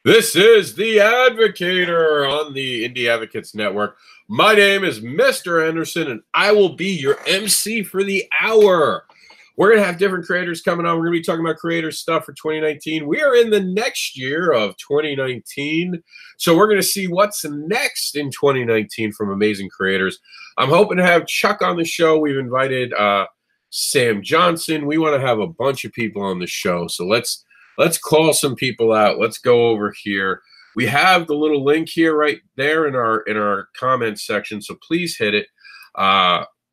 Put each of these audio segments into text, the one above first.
This is the Advocator on the Indie Advocates Network. My name is Mr. Anderson, and I will be your MC for the hour. We're going to have different creators coming on. We're going to be talking about creator stuff for 2019. We are in the next year of 2019, so we're going to see what's next in 2019 from amazing creators. I'm hoping to have Chuck on the show. We've invited Sam Johnson. We want to have a bunch of people on the show, so let's call some people out. Let's go over here. We have the little link here right there in our comments section, so please hit it.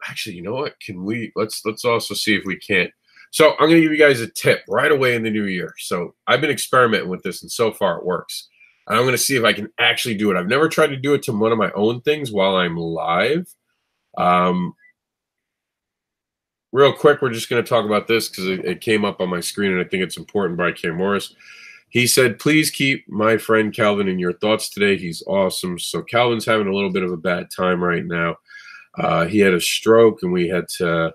Actually, you know what? Can we let's also see if we can't. So I'm going to give you guys a tip right away in the new year. So I've been experimenting with this, and so far it works. And I'm going to see if I can actually do it. I've never tried to do it to one of my own things while I'm live. Real quick, we're just going to talk about this because it came up on my screen, and I think it's important, by K. Morris. He said, please keep my friend Calvin in your thoughts today. He's awesome. So Calvin's having a little bit of a bad time right now. He had a stroke, and we had to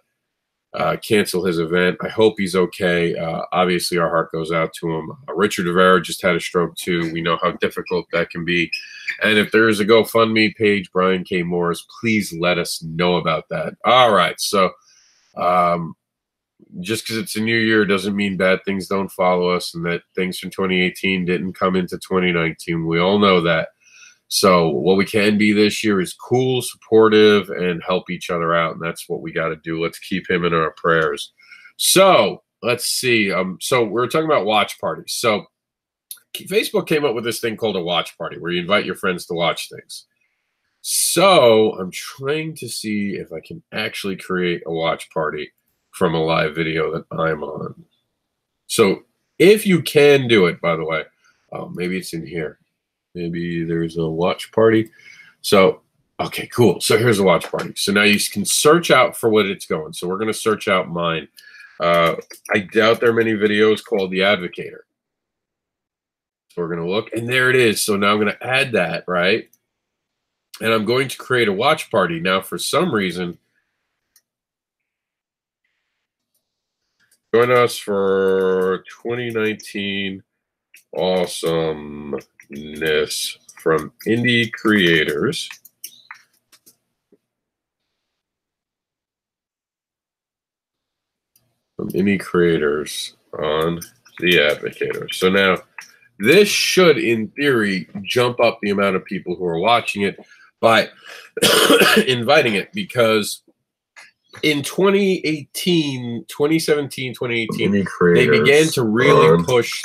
cancel his event. I hope he's okay. Obviously, our heart goes out to him. Richard Rivera just had a stroke, too. We know how difficult that can be. And if there is a GoFundMe page, Brian K. Morris, please let us know about that. All right, so just because it's a new year doesn't mean bad things don't follow us, and that things from 2018 didn't come into 2019. We all know that. So what we can be this year is cool, supportive, and help each other out, and that's what we got to do. Let's keep him in our prayers. So let's see. So we're talking about watch parties. So Facebook came up with this thing called a watch party, where you invite your friends to watch things. So I'm trying to see if I can actually create a watch party from a live video that I'm on. So if you can do it, by the way, maybe it's in here. Maybe there's a watch party. So, okay, cool. So here's a watch party. So now you can search out for what it's going. So we're going to search out mine. I doubt there are many videos called The Advocator. So we're going to look, and there it is. So now I'm going to add that, right? And I'm going to create a watch party. Now, for some reason, join us for 2019 awesomeness from indie creators. From indie creators on The Advocator. So now, this should, in theory, jump up the amount of people who are watching it by inviting it, because in 2017, 2018, they began to really push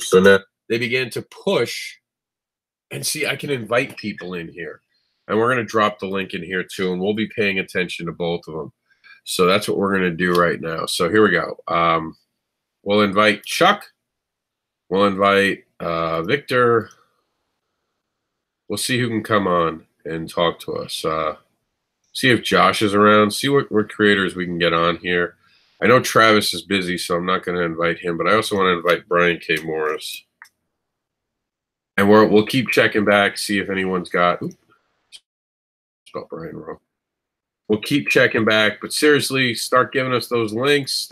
so now they began to push, and see, I can invite people in here, and we're going to drop the link in here too, and we'll be paying attention to both of them. So that's what we're going to do right now. So here we go. We'll invite Chuck. We'll invite Victor. We'll see who can come on and talk to us. See if Josh is around. See what creators we can get on here. I know Travis is busy, so I'm not going to invite him, but I also want to invite Brian K. Morris. And we'll keep checking back, see if anyone's got. Oops, spelled Brian wrong. We'll keep checking back, but seriously, start giving us those links.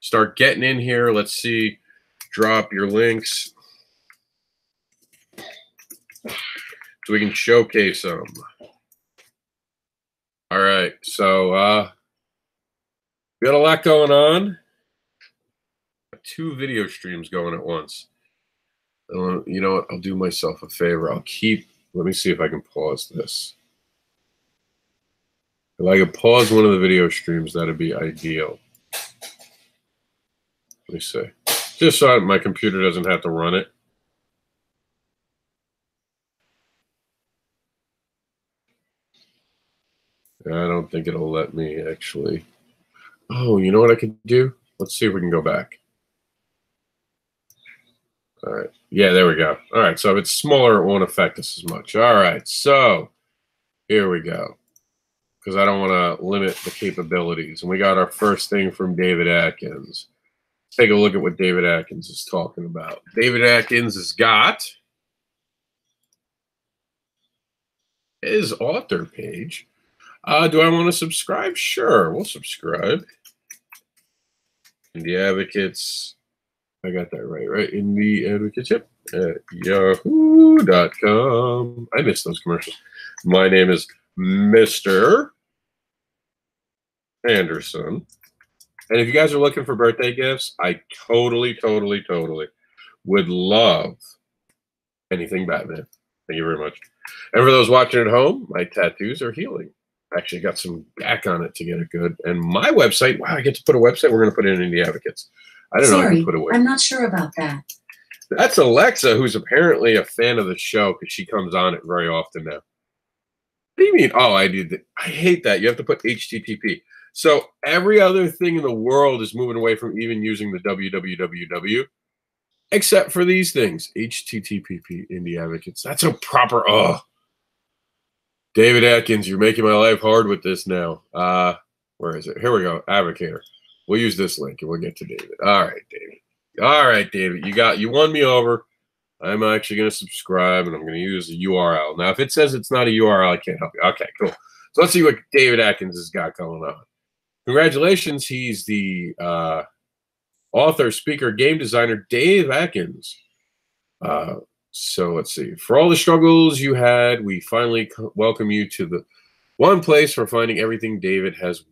Start getting in here. Let's see. Drop your links so we can showcase them. All right, so we got a lot going on. 2 video streams going at once. You know what? I'll do myself a favor. Let me see if I can pause this. If I could pause one of the video streams, that'd be ideal. Let me see. Just so my computer doesn't have to run it. I don't think it'll let me actually. Oh, you know what I could do? Let's see if we can go back. All right. Yeah, there we go. All right. So if it's smaller, it won't affect us as much. All right. So here we go. Because I don't want to limit the capabilities. And we got our first thing from David Atkins. Let's take a look at what David Atkins is talking about. David Atkins has got his author page. Do I want to subscribe? Sure, we'll subscribe. Indie Advocates. I got that right? Indie Advocates. Yep, at yahoo.com. I miss those commercials. My name is Mr. Anderson. And if you guys are looking for birthday gifts, I totally would love anything Batman. Thank you very much. And for those watching at home, my tattoos are healing. I actually got some back on it to get it good. And my website, wow, I get to put a website. We're going to put it in the Advocates. I don't know. I can put away. I'm not sure about that. That's Alexa, who's apparently a fan of the show because she comes on it very often now. What do you mean? Oh, I hate that. You have to put HTTP. So every other thing in the world is moving away from even using the www, except for these things. HTTP, Indie Advocates. That's a proper, David Atkins, you're making my life hard with this now. Where is it? Here we go. Advocator. We'll use this link and we'll get to David. All right, David. All right, David. You won me over. I'm actually going to subscribe and I'm going to use the URL. Now, if it says it's not a URL, I can't help you. Okay, cool. So let's see what David Atkins has got going on. Congratulations. He's the author, speaker, game designer, Dave Atkins. So let's see. For all the struggles you had, we finally welcome you to the one place for finding everything David has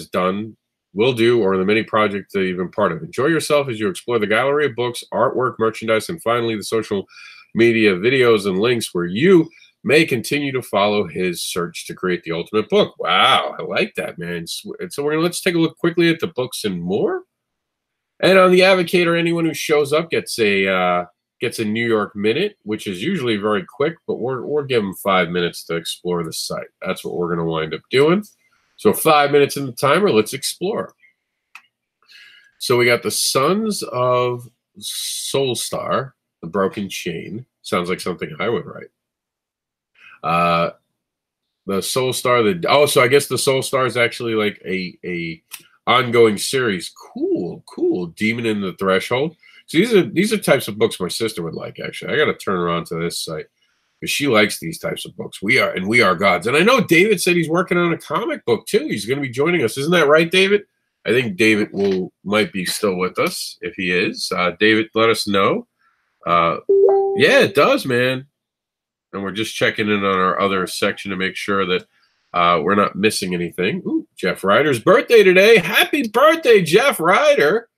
done, will do, or the many projects that you've been part of. Enjoy yourself as you explore the gallery of books, artwork, merchandise, and finally the social media videos and links where you may continue to follow his search to create the ultimate book. Wow, I like that, man. So let's take a look quickly at the books and more. And on the Advocator, anyone who shows up gets a New York minute, which is usually very quick, but we're giving 5 minutes to explore the site. That's what we're going to wind up doing. So 5 minutes in the timer, let's explore. So we got the Sons of Soulstar, the Broken Chain. Sounds like something I would write. The Soulstar, so I guess the Soulstar is actually like a ongoing series. Cool. Demon in the Threshold. So these are types of books my sister would like, actually. I got to turn her on to this site because she likes these types of books. We are gods. And I know David said he's working on a comic book too. He's going to be joining us. Isn't that right, David? I think David might be still with us. If he is, David, let us know. Yeah, it does, man. And we're just checking in on our other section to make sure that we're not missing anything. Ooh, Jeff Ryder's birthday today. Happy birthday, Jeff Ryder.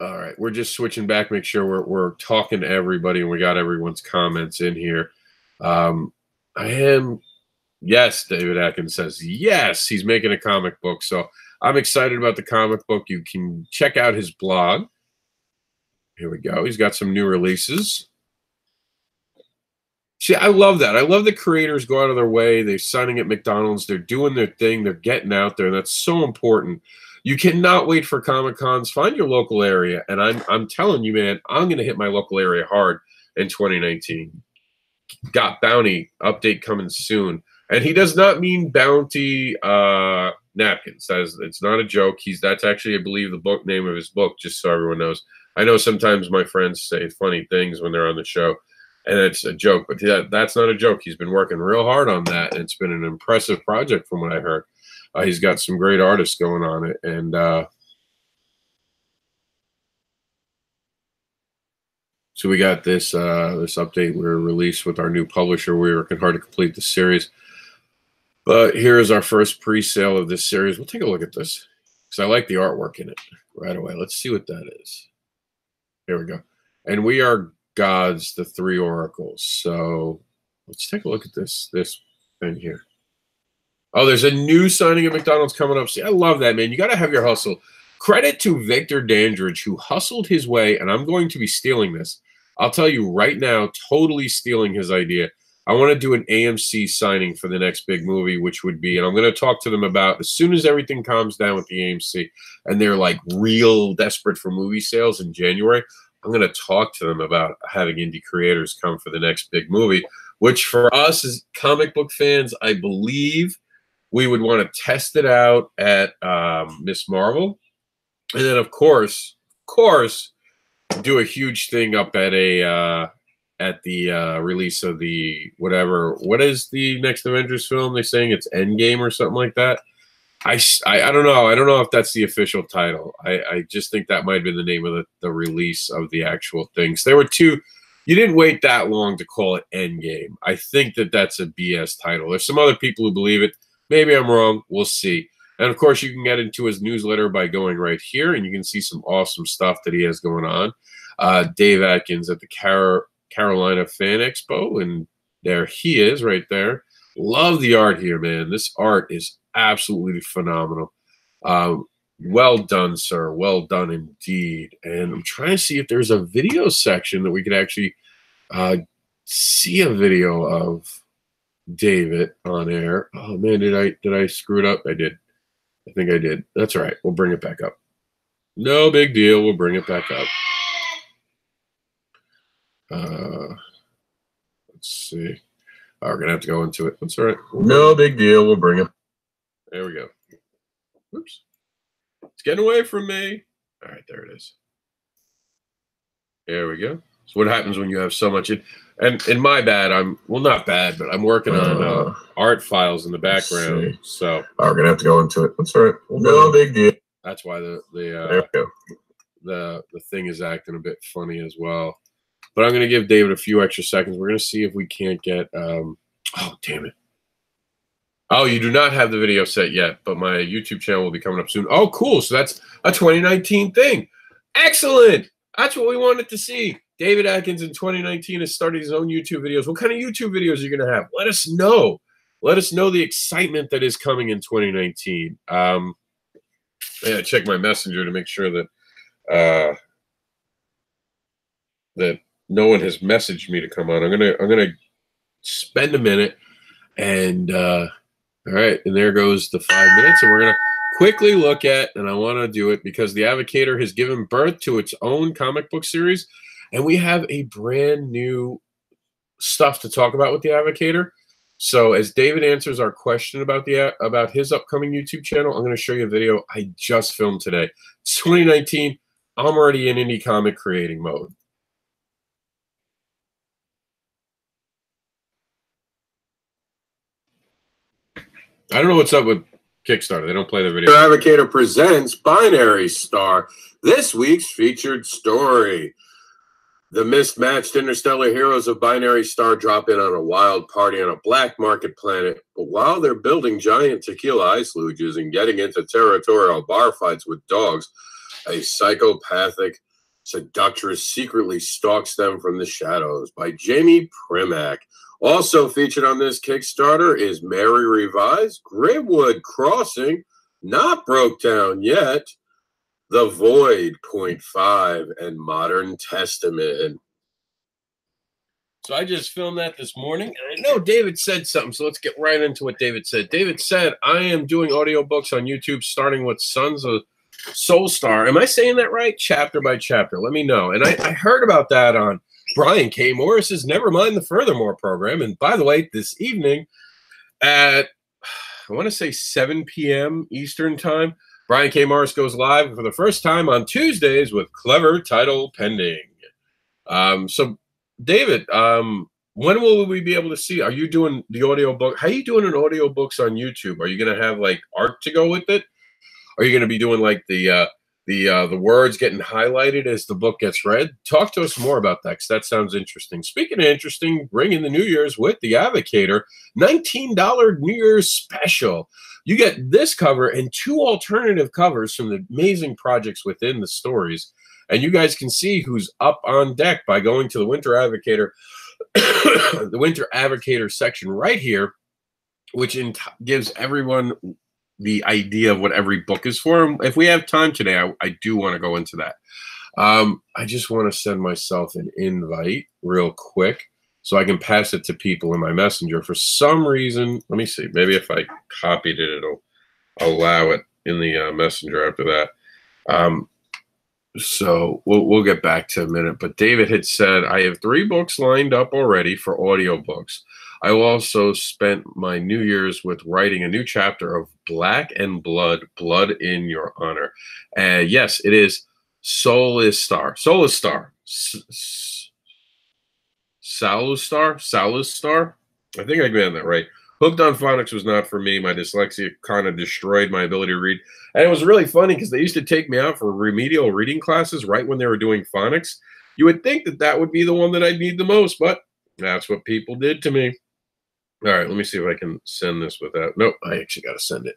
All right, we're just switching back, make sure we're talking to everybody and we got everyone's comments in here. Yes, David Atkins says, yes, he's making a comic book. So I'm excited about the comic book. You can check out his blog. Here we go. He's got some new releases. See, I love that. I love the creators go out of their way. They're signing at McDonald's. They're doing their thing. They're getting out there. And that's so important. You cannot wait for Comic-Cons. Find your local area. And I'm telling you, man, I'm going to hit my local area hard in 2019. Got Bounty update coming soon. And he does not mean Bounty napkins. It's not a joke. That's actually, I believe, the book name of his book, just so everyone knows. I know sometimes my friends say funny things when they're on the show. And it's a joke, but that's not a joke. He's been working real hard on that, and it's been an impressive project from what I heard. He's got some great artists going on it, and so we got this update we're released with our new publisher. We're working hard to complete the series, but here's our first pre-sale of this series. We'll take a look at this because I like the artwork in it right away. Let's see what that is. Here we go, and we are gods, the three oracles. So let's take a look at this thing here. Oh, there's a new signing at McDonald's coming up. See, I love that, man. You got to have your hustle. Credit to Victor Dandridge, who hustled his way, and I'm going to be stealing this. I'll tell you right now, totally stealing his idea. I want to do an AMC signing for the next big movie, which would be, and I'm going to talk to them about as soon as everything calms down with the AMC, and they're like real desperate for movie sales in January. I'm going to talk to them about having indie creators come for the next big movie, which for us as comic book fans, I believe we would want to test it out at Miss Marvel. And then, of course, do a huge thing up at the release of the whatever. What is the next Avengers film? They're saying it's Endgame or something like that. I don't know. I don't know if that's the official title. I just think that might have been the name of the release of the actual things. There were two. You didn't wait that long to call it Endgame. I think that's a BS title. There's some other people who believe it. Maybe I'm wrong. We'll see. And of course, you can get into his newsletter by going right here, and you can see some awesome stuff that he has going on. Dave Atkins at the Carolina Fan Expo, and there he is right there. Love the art here, man. This art is absolutely phenomenal. Well done, sir. Well done indeed. And I'm trying to see if there's a video section that we could actually see a video of David on air. Oh man, did I screw it up? I did. I think I did. That's all right. We'll bring it back up. No big deal. We'll bring it back up. Let's see. Oh, we're gonna have to go into it. That's all right. No big deal. We'll bring it. There we go. Oops. It's getting away from me. All right, there it is. There we go. So what happens when you have so much? And my bad. Not bad, but I'm working on art files in the background. So we're gonna have to go into it. That's all right. No big deal. That's why the thing is acting a bit funny as well. But I'm gonna give David a few extra seconds. We're gonna see if we can't get. Oh damn it. Oh, you do not have the video set yet, but my YouTube channel will be coming up soon. Oh, cool. So that's a 2019 thing. Excellent. That's what we wanted to see. David Atkins in 2019 has started his own YouTube videos. What kind of YouTube videos are you going to have? Let us know. Let us know the excitement that is coming in 2019. Yeah, check my messenger to make sure that that no one has messaged me to come on. I'm gonna spend a minute and all right, and there goes the 5 minutes, and we're going to quickly look at, and I want to do it because the Advocator has given birth to its own comic book series, and we have a brand new stuff to talk about with the Advocator. So as David answers our question about his upcoming YouTube channel, I'm going to show you a video I just filmed today. It's 2019. I'm already in indie comic creating mode. I don't know what's up with Kickstarter. They don't play the video. Advocator presents Binary Star, this week's featured story. The mismatched interstellar heroes of Binary Star drop in on a wild party on a black market planet, but while they're building giant tequila ice luges and getting into territorial bar fights with dogs, a psychopathic seductress secretly stalks them from the shadows. By Jamie Primack. Also featured on this Kickstarter is Mary Revised, Grimwood Crossing, not broke down yet, The Void, 0.5, and Modern Testament. So I just filmed that this morning, and I know David said something, so let's get right into what David said. David said, I am doing audiobooks on YouTube, starting with Sons of Soulstar. Am I saying that right? Chapter by chapter. Let me know. And I heard about that on Brian K. Morris's Nevermind the Furthermore program. And by the way, this evening at, I want to say 7 p.m. Eastern time, Brian K. Morris goes live for the first time on Tuesdays with Clever Title Pending. So, David, when will we be able to see? Are you doing the audiobook? How are you doing an audiobooks on YouTube? Are you going to have like art to go with it? Are you going to be doing like the words getting highlighted as the book gets read? Talk to us more about that, because that sounds interesting. Speaking of interesting, bring in the New Year's with the Advocator, $19 New Year's special. You get this cover and 2 alternative covers from the amazing projects within the stories. And you guys can see who's up on deck by going to the Winter Advocator, the Winter Advocator section right here, which gives everyone the idea of what every book is for. If we have time today, I do want to go into that. I just want to send myself an invite real quick so I can pass it to people in my messenger. For some reason, let me see. Maybe if I copied it, it'll allow it in the messenger after that. So we'll get back to a minute. But David had said, I have 3 books lined up already for audiobooks. I also spent my New Year's with writing a new chapter of Black and Blood, Blood in Your Honor. Yes, it is Soulstar. Soulstar. I think I got that right. Hooked on Phonics was not for me. My dyslexia kind of destroyed my ability to read. And it was really funny because they used to take me out for remedial reading classes right when they were doing phonics. You would think that that would be the one that I'd need the most, but that's what people did to me. All right, let me see if I can send this without. Nope, I actually got to send it.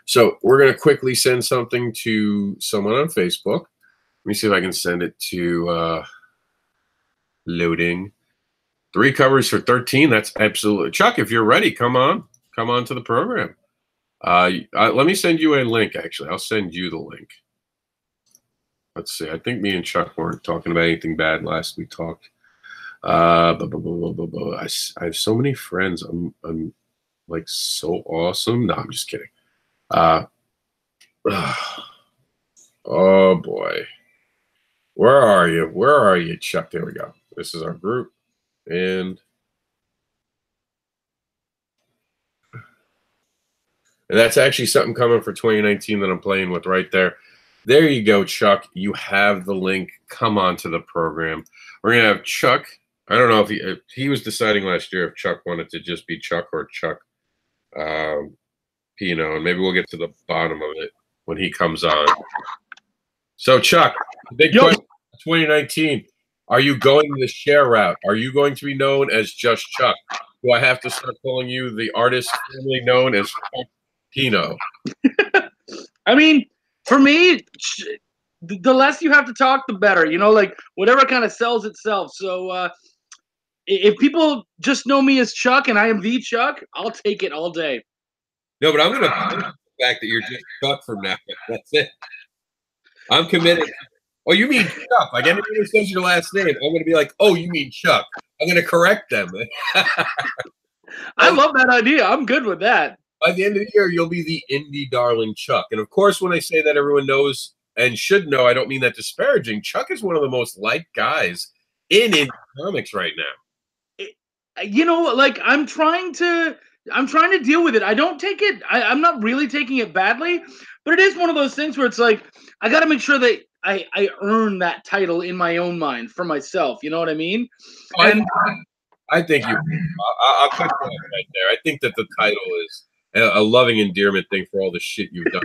So we're going to quickly send something to someone on Facebook. Let me see if I can send it to loading. 3 covers for 13. That's absolutely Chuck. If you're ready, come on to the program. Let me send you a link. Actually, I'll send you the link. Let's see. I think me and Chuck weren't talking about anything bad last we talked. I have so many friends. I'm like so awesome. No, I'm just kidding. Oh boy, where are you? Where are you, Chuck? There we go. This is our group. And that's actually something coming for 2019 that I'm playing with right there. There you go, Chuck. You have the link. Come on to the program. We're going to have Chuck. I don't know if he was deciding last year if Chuck wanted to just be Chuck or Chuck Pino, and maybe we'll get to the bottom of it when he comes on. So, Chuck, big question 2019. Are you going the share route? Are you going to be known as just Chuck? Do I have to start calling you the artist formerly known as Chuck Pino? I mean, for me, the less you have to talk, the better. You know, like whatever kind of sells itself. So if people just know me as Chuck and I am the Chuck, I'll take it all day. No, but I'm going to the fact that you're just Chuck from now. That's it. I'm committed. Oh, you mean Chuck? Like anyone who says your last name, I'm going to be like, oh, you mean Chuck. I'm going to correct them. I love that idea. I'm good with that. By the end of the year, you'll be the indie darling Chuck. And of course, when I say that, everyone knows and should know, I don't mean that disparaging. Chuck is one of the most liked guys in indie comics right now. You know, like I'm trying to deal with it. I don't take it. I'm not really taking it badly, but it is one of those things where it's like I got to make sure that I earn that title in my own mind for myself. You know what I mean? Oh, and I think you. I'll cut you off right there. I think that the title is a loving endearment thing for all the shit you've done.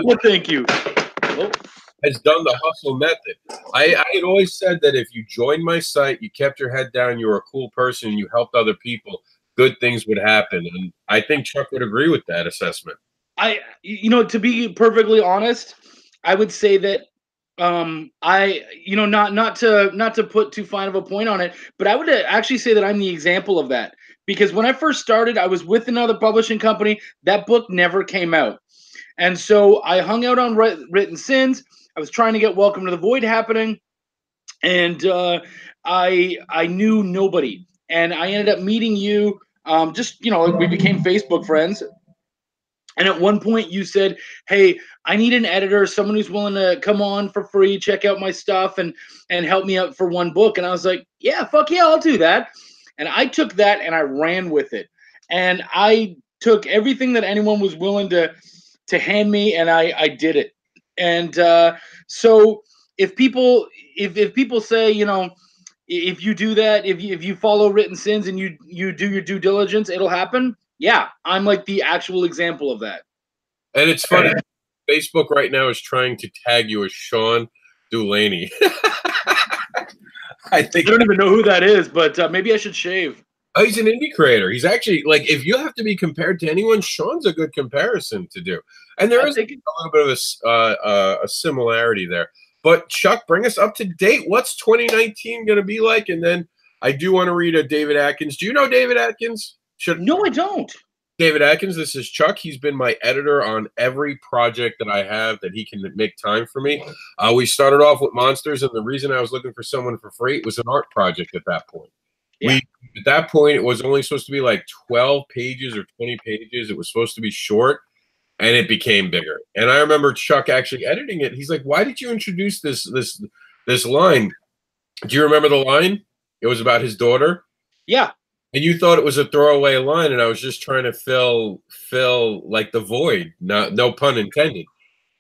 Well, thank you. Has done the hustle method. I had always said that if you joined my site, you kept your head down, you were a cool person, and you helped other people, good things would happen. And I think Chuck would agree with that assessment. You know, to be perfectly honest, I would say that not to put too fine of a point on it, but I would actually say that I'm the example of that. Because when I first started, I was with another publishing company. That book never came out. And so I hung out on Written Sins. I was trying to get Welcome to the Void happening. And I knew nobody. And I ended up meeting you. We became Facebook friends. And at one point you said, hey, I need an editor, someone who's willing to come on for free, check out my stuff and help me out for one book. And I was like, yeah, fuck yeah, I'll do that. And I took that and I ran with it. And I took everything that anyone was willing to hand me, and I did it. And so if people say, you know, if you do that, if you follow Written Sins and you do your due diligence, it'll happen. Yeah, I'm like the actual example of that. And it's funny. Facebook right now is trying to tag you as Sean Dulaney. I don't even know who that is, but maybe I should shave. Oh, he's an indie creator. He's actually, like, if you have to be compared to anyone, Sean's a good comparison to do. And there is a little bit of a similarity there. But Chuck, bring us up to date. What's 2019 going to be like? And then I do want to read a David Atkins. Do you know David Atkins? No, I don't. David Atkins, this is Chuck. He's been my editor on every project that I have that he can make time for me. We started off with Monsters, and the reason I was looking for someone for free, it was an art project at that point. Yeah. At that point, it was only supposed to be like 12 pages or 20 pages. It was supposed to be short, and it became bigger. And I remember Chuck actually editing it. He's like, why did you introduce this line? Do you remember the line? It was about his daughter. Yeah. And you thought it was a throwaway line, and I was just trying to fill like the void. No pun intended.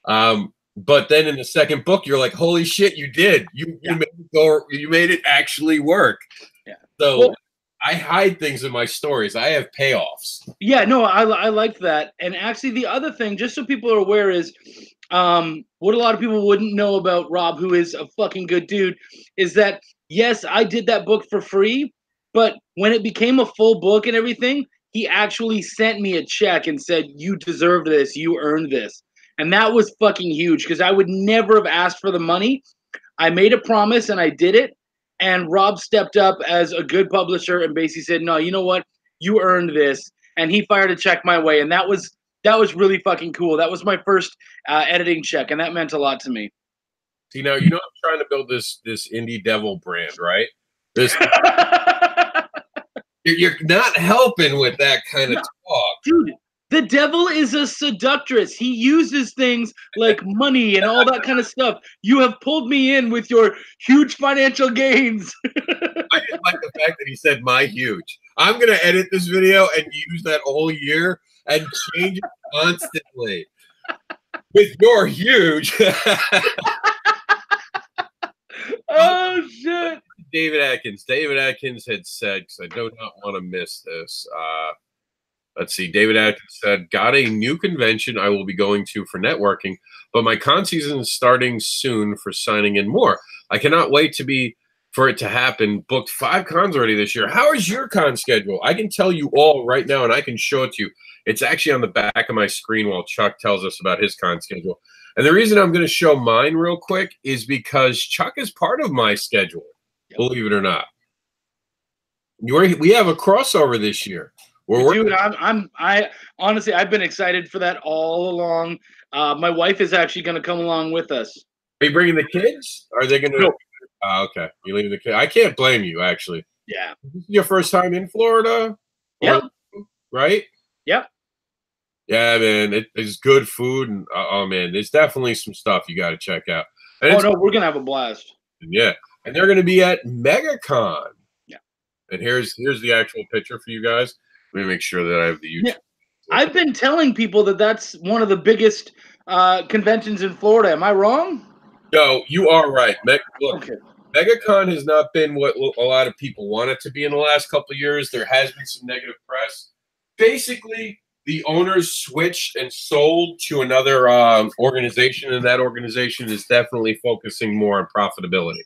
But then in the second book, you're like, holy shit, you did. You made it actually work. Yeah. So I hide things in my stories. I have payoffs. Yeah, no, I liked that. And actually, the other thing, just so people are aware, is what a lot of people wouldn't know about Rob, who is a fucking good dude, is that yes, I did that book for free, but when it became a full book and everything, he actually sent me a check and said, "You deserve this. You earned this." And that was fucking huge because I would never have asked for the money. I made a promise and I did it. And Rob stepped up as a good publisher and basically said, "No, you know what? You earned this." And he fired a check my way, and that was really fucking cool. That was my first editing check, and that meant a lot to me. See, now you know I'm trying to build this indie devil brand, right? This you're not helping with that kind of No, talk. dude, the devil is a seductress. He uses things like money and all that kind of stuff. You have pulled me in with your huge financial gains. I just like the fact that he said "my huge." I'm gonna edit this video and use that whole year and change it constantly with your huge. Oh shit! David Atkins. David Atkins had said, because I do not want to miss this. Let's see. David Atkins said, "Got a new convention I will be going to for networking, but my con season is starting soon for signing in more. I cannot wait for it to happen. Booked 5 cons already this year. How is your con schedule? I can tell you all right now, and I can show it to you. It's actually on the back of my screen while Chuck tells us about his con schedule. And the reason I'm going to show mine real quick is because Chuck is part of my schedule, believe it or not. We have a crossover this year. Dude, I honestly, I've been excited for that all along. My wife is actually going to come along with us. Are you bringing the kids? Are they going to? No. Okay, you leaving the kids? I can't blame you, actually. Yeah. This is your first time in Florida? Yep. Right? Yep. Yeah, man, it's good food, and oh man, there's definitely some stuff you got to check out. And oh no, we're gonna have a blast. Yeah, and they're going to be at MegaCon. Yeah. And here's the actual picture for you guys. Let me make sure that I have the YouTube. Yeah. I've been telling people that that's one of the biggest conventions in Florida. Am I wrong? No, you are right. Look, okay. MegaCon has not been what a lot of people want it to be in the last couple of years. There has been some negative press. Basically, the owners switched and sold to another organization, and that organization is definitely focusing more on profitability.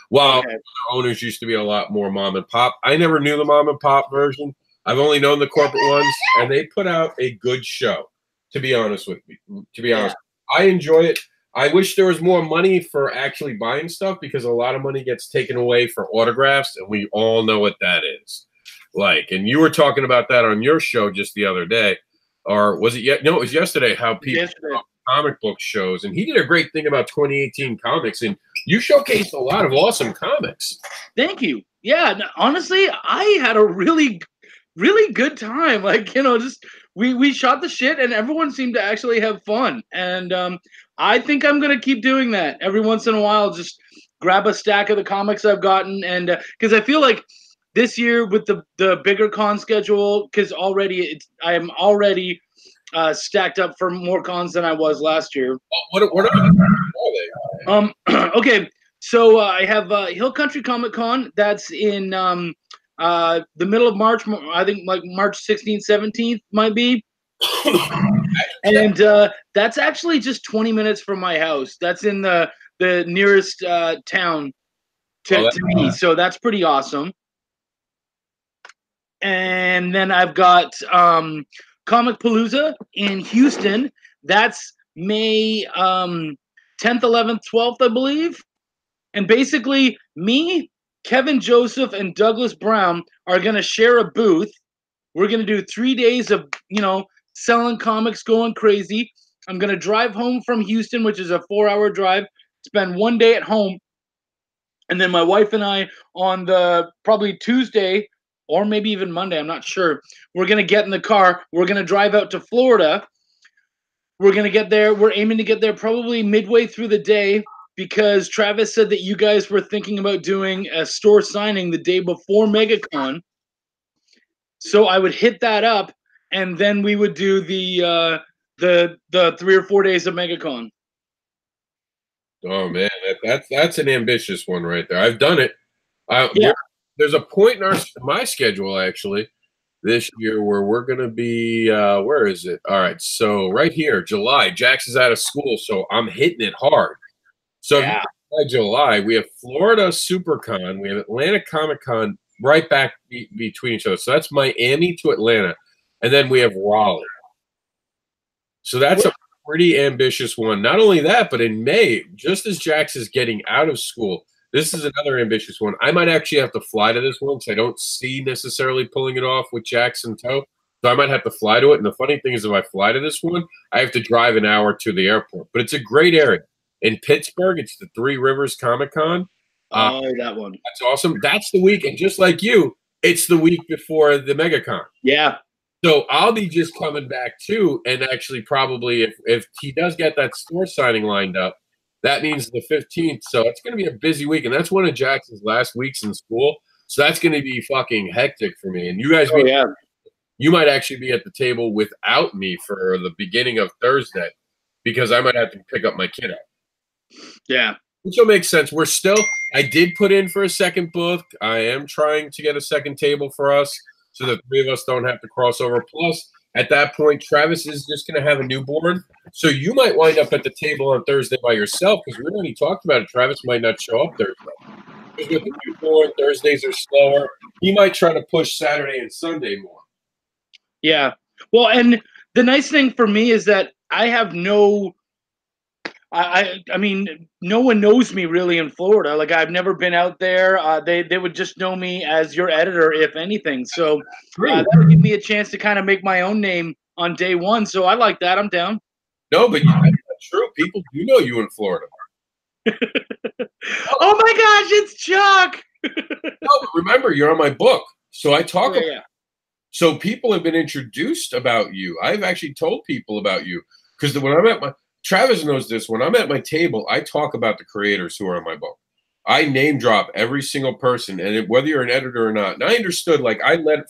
While the owners used to be a lot more mom and pop. I never knew the mom and pop version. I've only known the corporate ones, and they put out a good show, to be honest with you. To be honest, I enjoy it. I wish there was more money for actually buying stuff because a lot of money gets taken away for autographs, and we all know what that is. Like, and you were talking about that on your show just the other day, or was it yet? No, it was yesterday. How people comic book shows, and he did a great thing about 2018 comics, and you showcased a lot of awesome comics. Thank you. Yeah, honestly, I had a really good time. Like, just we shot the shit and everyone seemed to actually have fun. And I think I'm gonna keep doing that every once in a while. Just grab a stack of the comics I've gotten, and because I feel like this year with the bigger con schedule, because I am already stacked up for more cons than I was last year. What are they? Okay, so I have Hill Country Comic Con. That's in the middle of March. I think like March 16th, 17th might be. And that's actually just 20 minutes from my house. That's in the nearest town to me. So that's pretty awesome. And then I've got Comic Palooza in Houston. That's May 10th, 11th, 12th, I believe. And basically, me, Kevin Joseph, and Douglas Brown are going to share a booth. We're going to do 3 days of, selling comics, going crazy. I'm going to drive home from Houston, which is a 4-hour drive, spend 1 day at home. And then my wife and I on the probably Tuesday or maybe even Monday, I'm not sure, we're going to get in the car. We're going to drive out to Florida. We're going to get there. We're aiming to get there probably midway through the day because Travis said that you guys were thinking about doing a store signing the day before MegaCon. So I would hit that up, and then we would do the 3 or 4 days of MegaCon. Oh man, that's an ambitious one right there. I've done it. Yeah. there's a point in my schedule actually this year where we're going to be where is it? All right, so right here, July. Jax is out of school, so I'm hitting it hard. So Yeah. by July, we have Florida SuperCon, we have Atlanta Comic Con right back between each other. So that's Miami to Atlanta, and then we have Raleigh. So that's a pretty ambitious one. Not only that, but in May, just as Jax is getting out of school, this is another ambitious one. I might actually have to fly to this one because I don't see necessarily pulling it off with Jax in tow. So I might have to fly to it. And the funny thing is, if I fly to this one, I have to drive an hour to the airport. But it's a great area. In Pittsburgh, it's the Three Rivers Comic Con. Oh, that one. That's awesome. That's the week. And just like you, it's the week before the MegaCon. Yeah. So I'll be just coming back too, and actually probably if he does get that store signing lined up, that means the 15th. So it's going to be a busy week, and that's one of Jackson's last weeks in school. So that's going to be fucking hectic for me. And you guys, you might actually be at the table without me for the beginning of Thursday because I might have to pick up my kid up. Yeah. Which will make sense. I did put in for a second book. I am trying to get a second table for us, so the three of us don't have to cross over. Plus, at that point, Travis is just going to have a newborn. So you might wind up at the table on Thursday by yourself because we already talked about it. Travis might not show up Thursday. Because with the newborn, Thursdays are slower. He might try to push Saturday and Sunday more. Yeah. Well, and the nice thing for me is that I have I mean, no one knows me really in Florida. Like, I've never been out there. They would just know me as your editor, if anything. So that would give me a chance to kind of make my own name on day one. So I like that. I'm down. No, but that's true. People do know you in Florida. Oh my gosh, it's Chuck. No, but remember, you're on my book. So I talk about it. So people have been introduced about you. I've actually told people about you because when I'm at Travis knows this. When I'm at my table, I talk about the creators who are in my book. I name drop every single person, and whether you're an editor or not. And I understood, like,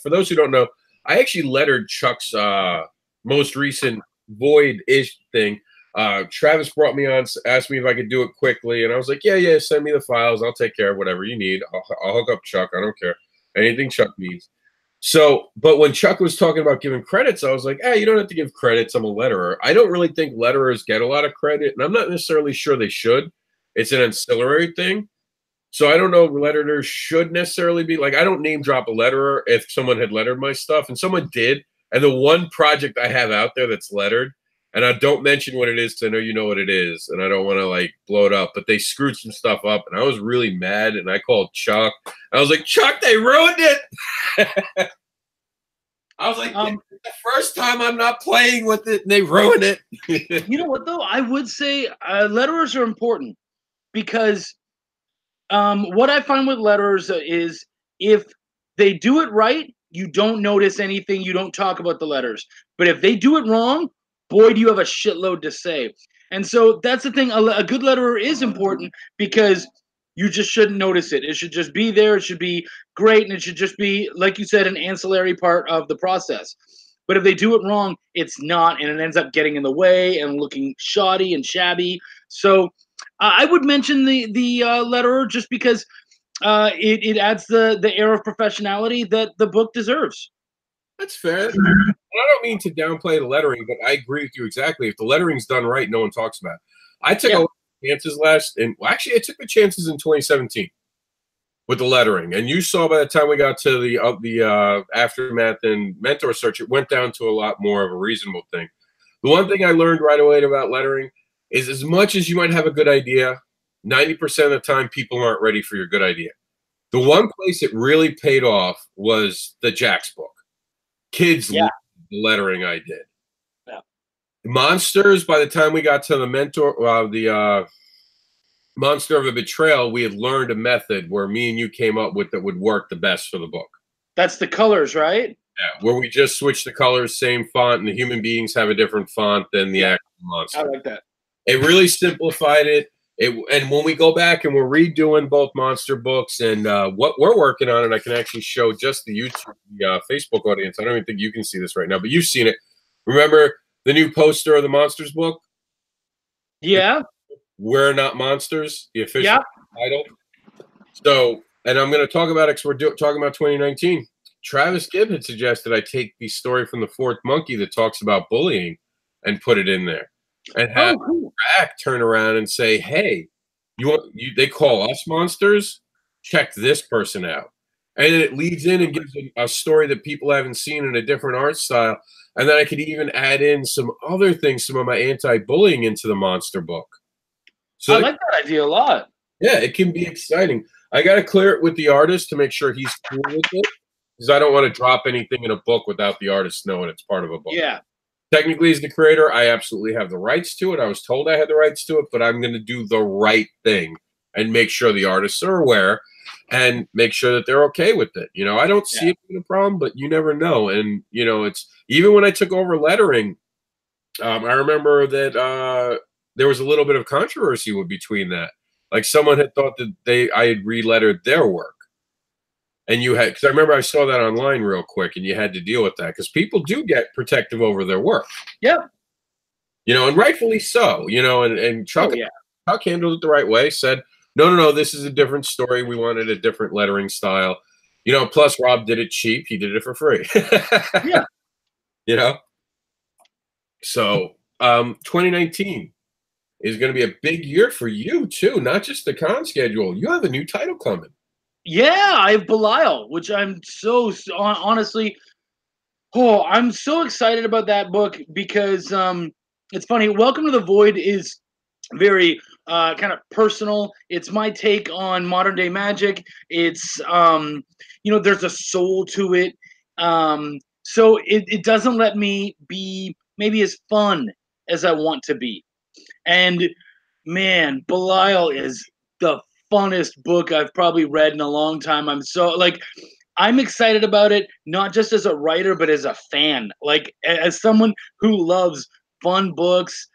for those who don't know, I actually lettered Chuck's most recent Void-ish thing. Travis brought me on, asked me if I could do it quickly, and I was like, yeah, send me the files. I'll take care of whatever you need. I'll hook up Chuck. I don't care. Anything Chuck needs. So, but when Chuck was talking about giving credits, I was like, you don't have to give credits. I'm a letterer. I don't really think letterers get a lot of credit, and I'm not necessarily sure they should. It's an ancillary thing. So I don't know if letterers should necessarily be like, I don't name drop a letterer if someone had lettered my stuff, and someone did. And the one project I have out there that's lettered, and I don't mention what it is because I know you know what it is, and I don't want to like blow it up, but they screwed some stuff up, and I was really mad, and I called Chuck. I was like, Chuck, they ruined it. I was like, the first time I'm not playing with it, and they ruined it. You know what, though? I would say letterers are important because what I find with letterers is if they do it right, you don't notice anything. You don't talk about the letters. But if they do it wrong, boy, do you have a shitload to say. And so that's the thing. A good letterer is important because you just shouldn't notice it. It should just be there. It should be great. And it should just be, like you said, an ancillary part of the process. But if they do it wrong, it's not. And it ends up getting in the way and looking shoddy and shabby. So I would mention the letterer just because it adds the air of professionality that the book deserves. That's fair. I don't mean to downplay the lettering, but I agree with you exactly. If the lettering's done right, no one talks about it. I took a lot of chances actually I took the chances in 2017 with the lettering. And you saw by the time we got to the aftermath and mentor search, it went down to a lot more of a reasonable thing. The one thing I learned right away about lettering is as much as you might have a good idea, 90% of the time people aren't ready for your good idea. The one place it really paid off was the Jax book. Kids loved the lettering I did. Yeah. Monsters, by the time we got to the the Monster of a Betrayal, we had learned a method where me and you came up with that would work the best for the book. That's the colors, right? Yeah, where we just switch the colors, same font, and the human beings have a different font than the actual monster. I like that. It really simplified it. And when we go back and we're redoing both monster books and what we're working on, and I can actually show just the YouTube, Facebook audience. I don't even think you can see this right now, but you've seen it. Remember the new poster of the Monsters book? Yeah. We're Not Monsters, the official title. So and I'm going to talk about it because we're talking about 2019. Travis Gibb had suggested I take the story from the Fourth Monkey that talks about bullying and put it in there, and have cool. Rack turn around and say, "Hey, they call us monsters. Check this person out." And it leads in and gives a story that people haven't seen in a different art style. And then I could even add in some other things, some of my anti-bullying into the monster book. So I like that idea a lot. Yeah, it can be exciting. I got to clear it with the artist to make sure he's cool with it, because I don't want to drop anything in a book without the artist knowing it's part of a book. Yeah. Technically, as the creator, I absolutely have the rights to it. I was told I had the rights to it, but I'm going to do the right thing and make sure the artists are aware and make sure that they're okay with it. I don't see it being a problem, but you never know. And, it's even when I took over lettering, I remember that there was a little bit of controversy between that. Like someone had thought that I had relettered their work. And because I remember I saw that online real quick, and you had to deal with that because people do get protective over their work. Yep. And rightfully so. And Chuck handled it the right way. Said, no, this is a different story. We wanted a different lettering style. Plus Rob did it cheap. He did it for free. Yeah. So 2019 is going to be a big year for you too. Not just the con schedule. You have a new title coming. Yeah, I have Belial, which I'm so honestly, I'm so excited about that book because it's funny. Welcome to the Void is very kind of personal. It's my take on modern day magic. It's there's a soul to it. So it doesn't let me be maybe as fun as I want to be. And man, Belial is the funnest book I've probably read in a long time. I'm excited about it, not just as a writer, but as a fan. Like as someone who loves fun books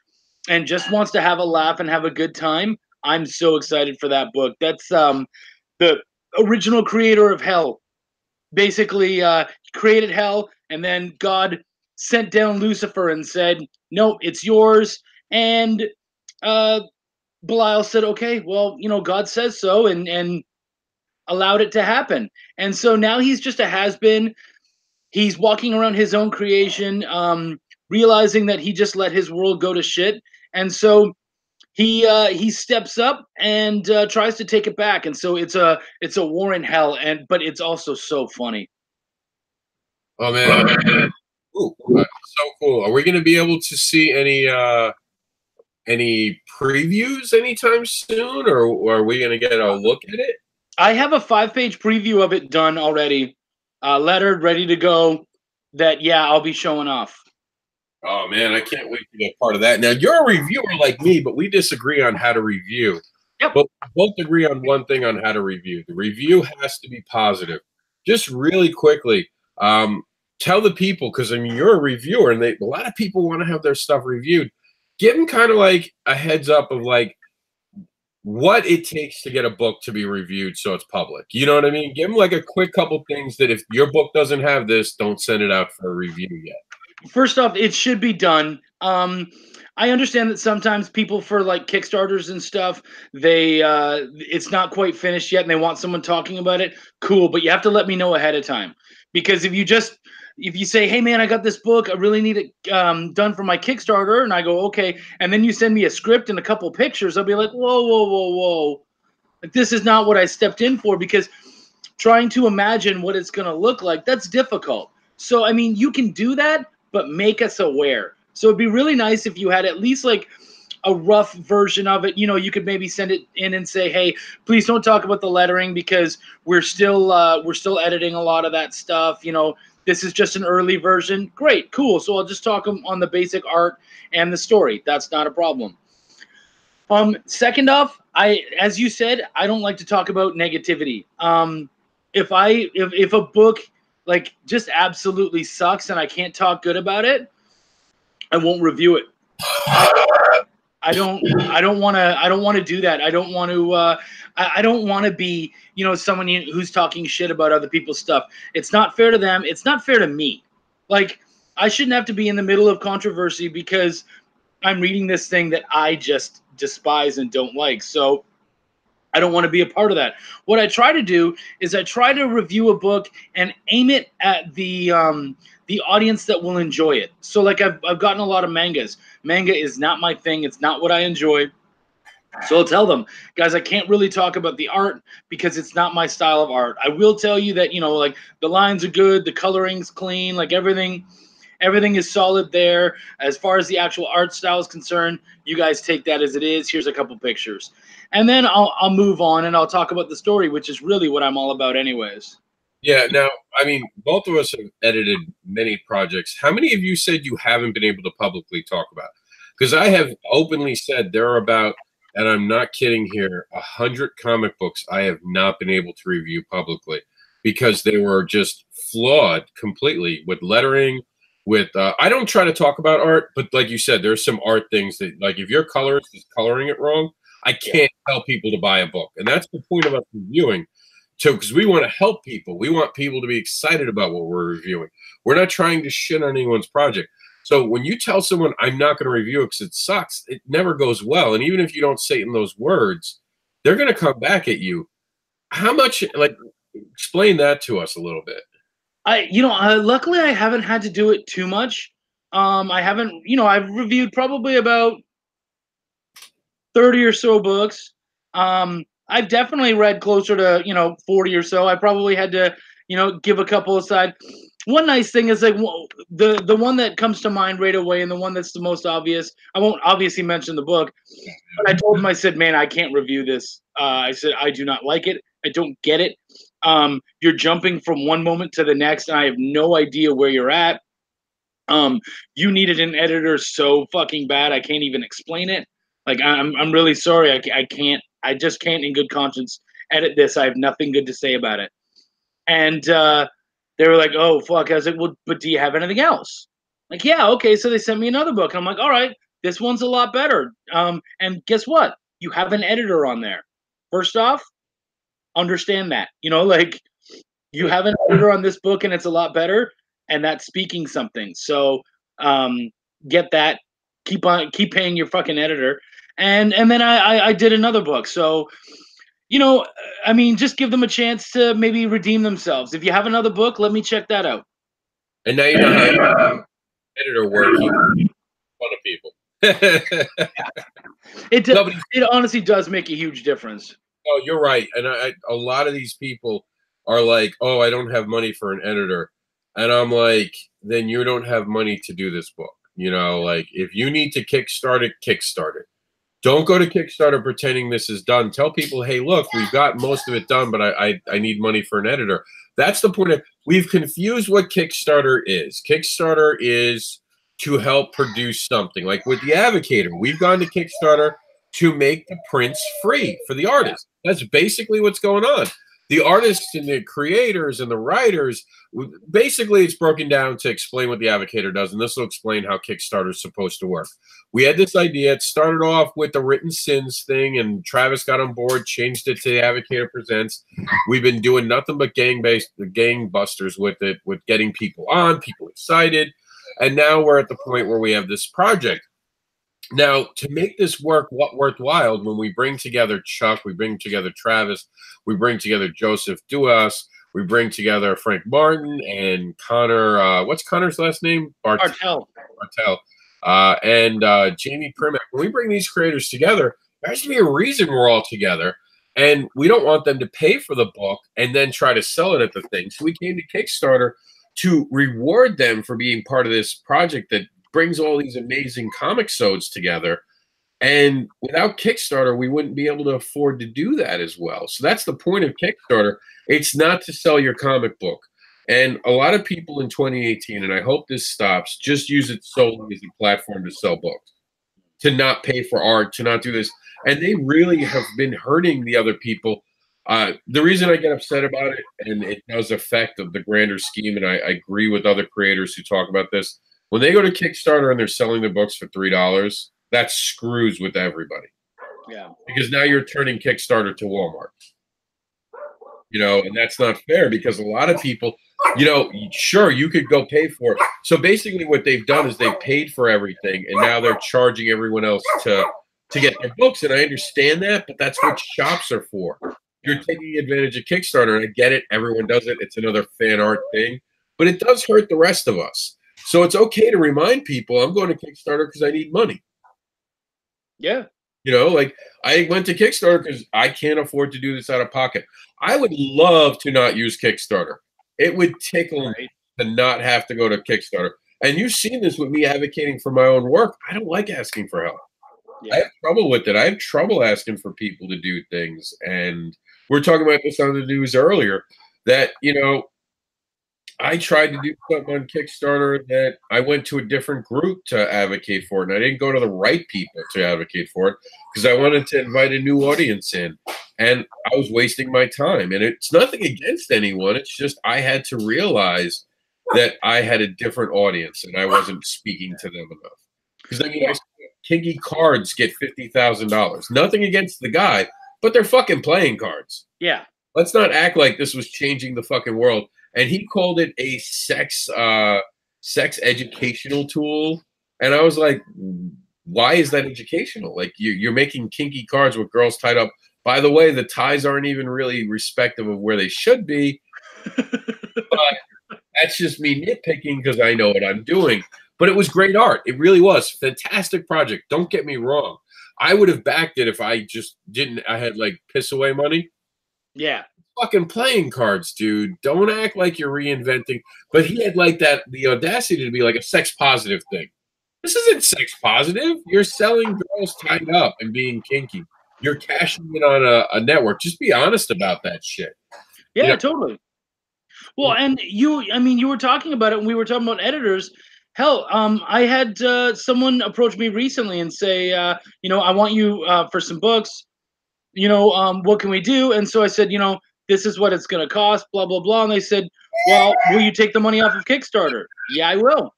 and just wants to have a laugh and have a good time. I'm so excited for that book. That's the original creator of Hell. Basically, created Hell, and then God sent down Lucifer and said, "No, it's yours." And Belial said, "Okay, well, God says so," and allowed it to happen. And so now he's just a has-been. He's walking around his own creation, realizing that he just let his world go to shit. And so he steps up and tries to take it back. And so it's a war in hell, but it's also so funny. Oh man. Ooh, so cool. Are we going to be able to see any previews anytime soon, or are we going to get a look at it? I have a 5-page preview of it done already, lettered, ready to go. I'll be showing off. Oh man, I can't wait to get part of that. Now you're a reviewer like me, but we disagree on how to review. Yep. But we both agree on one thing on how to review. The review has to be positive. Just really quickly, tell the people, because you're a reviewer, and a lot of people want to have their stuff reviewed. Give them kind of like a heads up of like what it takes to get a book to be reviewed so it's public. You know what I mean? Give them like a quick couple things that if your book doesn't have this, don't send it out for a review yet. First off, it should be done. I understand that sometimes people for like Kickstarters and stuff, it's not quite finished yet and they want someone talking about it. Cool, but you have to let me know ahead of time. Because if you say, "Hey man, I got this book, I really need it done for my Kickstarter," and I go, "Okay," and then you send me a script and a couple pictures, I'll be like, whoa. Like, this is not what I stepped in for, because trying to imagine what it's gonna look like, that's difficult. So you can do that, but make us aware. So it'd be really nice if you had at least like a rough version of it. You could maybe send it in and say, "Hey, please don't talk about the lettering because we're still editing a lot of that stuff. This is just an early version." Great, cool. So I'll just talk on the basic art and the story. That's not a problem. Second off, as you said, I don't like to talk about negativity. If a book like just absolutely sucks and I can't talk good about it, I won't review it. I don't want to do that. I don't want to I don't want to be, someone who's talking shit about other people's stuff. It's not fair to them. It's not fair to me. Like, I shouldn't have to be in the middle of controversy because I'm reading this thing that I just despise and don't like. So I don't want to be a part of that. What I try to do is I try to review a book and aim it at the audience that will enjoy it. So like I've gotten a lot of mangas. Manga is not my thing. It's not what I enjoy. So I'll tell them, guys, I can't really talk about the art because it's not my style of art. I will tell you that, you know, like the lines are good, the coloring's clean, like everything is solid there. As far as the actual art style is concerned, you guys take that as it is. Here's a couple pictures. And then I'll move on and I'll talk about the story, which is really what I'm all about anyways. Yeah. Now, I mean, both of us have edited many projects. How many of you said you haven't been able to publicly talk about? Because I have openly said there are about, and I'm not kidding here, 100 comic books I have not been able to review publicly because they were just flawed completely with lettering, with I don't try to talk about art, but like you said, there's some art things that, like, if your colorist is coloring it wrong, I can't tell people to buy a book. And that's the point of us reviewing. So, because we want to help people. We want people to be excited about what we're reviewing. We're not trying to shit on anyone's project. So when you tell someone, I'm not going to review it because it sucks, it never goes well. And even if you don't say it in those words, they're going to come back at you. How much, like, explain that to us a little bit. Luckily I haven't had to do it too much. I haven't, I've reviewed probably about 30 or so books. I've definitely read closer to, 40 or so. I probably had to, give a couple aside. One nice thing is, like, the one that comes to mind right away, and the one that's the most obvious. I won't obviously mention the book, but I told him, I said, man, I can't review this. I said, I do not like it. I don't get it. You're jumping from one moment to the next, and I have no idea where you're at. You needed an editor so fucking bad, I can't even explain it. Like, I'm really sorry. I can't. I just can't, in good conscience, edit this. I have nothing good to say about it. And they were like, oh, fuck. I was like, well, but do you have anything else? Like, yeah, okay. So they sent me another book. I'm like, all right, this one's a lot better. And guess what? You have an editor on there. First off, understand that. Like, you have an editor on this book and it's a lot better, and that's speaking something. So get that. Keep paying your fucking editor. And then I did another book. So I mean, just give them a chance to maybe redeem themselves. If you have another book, let me check that out. And now you know how editor work, you fun of people. It honestly does make a huge difference. Oh, you're right. And a lot of these people are like, oh, I don't have money for an editor. And I'm like, then you don't have money to do this book. Like, if you need to kickstart it. Don't go to Kickstarter pretending this is done. Tell people, hey, look, we've got most of it done, but I need money for an editor. That's the point of, we've confused what Kickstarter is. Kickstarter is to help produce something. Like with the Advocator, we've gone to Kickstarter to make the prints free for the artists. That's basically what's going on. The artists and the creators and the writers, basically it's broken down to explain what the Advocator does, and this will explain how Kickstarter is supposed to work. We had this idea. It started off with the Written Sins thing, and Travis got on board, changed it to the Advocator Presents. We've been doing nothing but gangbusters with it, with getting people on, people excited, and now we're at the point where we have this project. Now, to make this work worthwhile, when we bring together Chuck, we bring together Travis, we bring together Joseph Duas, we bring together Frank Martin and Connor. What's Connor's last name? Bartel. And Jamie Primack. When we bring these creators together, there has to be a reason we're all together. And we don't want them to pay for the book and then try to sell it at the thing. So we came to Kickstarter to reward them for being part of this project that brings all these amazing comic sods together. And without Kickstarter, we wouldn't be able to afford to do that as well. So that's the point of Kickstarter. It's not to sell your comic book. And a lot of people in 2018, and I hope this stops, just use it solely as a platform to sell books, to not pay for art, to not do this. And they really have been hurting the other people. The reason I get upset about it, and it does affect the grander scheme, and I agree with other creators who talk about this, when they go to Kickstarter and they're selling their books for $3, that screws with everybody. Yeah. Because now you're turning Kickstarter to Walmart. And that's not fair, because a lot of people, sure, you could go pay for it. So basically what they've done is they've paid for everything, and now they're charging everyone else to to get their books, and I understand that, but that's what shops are for. You're taking advantage of Kickstarter, and I get it. Everyone does it. It's another fan art thing, but it does hurt the rest of us. So it's okay to remind people I'm going to Kickstarter because I need money. Yeah. You know, like I went to Kickstarter because I can't afford to do this out of pocket. I would love to not use Kickstarter. It would tickle me to not have to go to Kickstarter. And you've seen this with me advocating for my own work. I don't like asking for help. Yeah. I have trouble with it. I have trouble asking for people to do things. And we're talking about this on the news earlier that, you know, I tried to do something on Kickstarter that I went to a different group to advocate for it. And I didn't go to the right people to advocate for it because I wanted to invite a new audience in. And I was wasting my time. And it's nothing against anyone. It's just I had to realize that I had a different audience and I wasn't speaking to them enough. Because I mean, kinky cards get $50,000. Nothing against the guy, but they're fucking playing cards. Yeah. Let's not act like this was changing the fucking world. And he called it a sex educational tool. And I was like, why is that educational? Like you're making kinky cards with girls tied up. By the way, the ties aren't even really respective of where they should be. But that's just me nitpicking because I know what I'm doing. But it was great art. It really was. Fantastic project. Don't get me wrong. I would have backed it if I just didn't. I had like piss away money. Yeah. Fucking playing cards, dude. Don't act like you're reinventing. But he had like the audacity to be like a sex positive thing. This isn't sex positive. You're selling girls tied up and being kinky. You're cashing in on a network. Just be honest about that shit. Yeah, you know? Totally. Well, and you were talking about it when we were talking about editors. Hell, I had someone approach me recently and say, you know, I want you for some books. You know, what can we do? And so I said, you know, this is what it's going to cost, blah, blah, blah. And they said, well, will you take the money off of Kickstarter? Yeah, I will.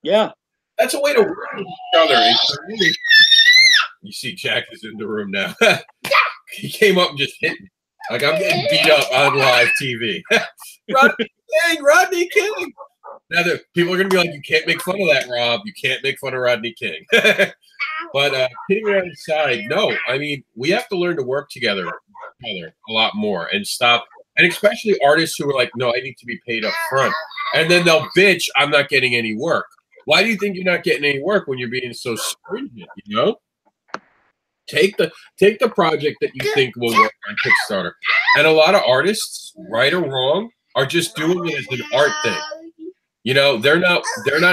Yeah. That's a way to work with each other. You see Jack is in the room now. He came up and just hit me. Like I'm getting beat up on live TV. Rodney King. Now people are going to be like, you can't make fun of that, Rob. You can't make fun of Rodney King. But hitting it on the side, no. I mean, we have to learn to work together a lot more and stop. And especially artists who are like, no, I need to be paid up front. And then they'll bitch, I'm not getting any work. Why do you think you're not getting any work when you're being so stringent, you know? Take the project that you think will work on Kickstarter. And a lot of artists, right or wrong, are just doing it as an art thing. You know, they're not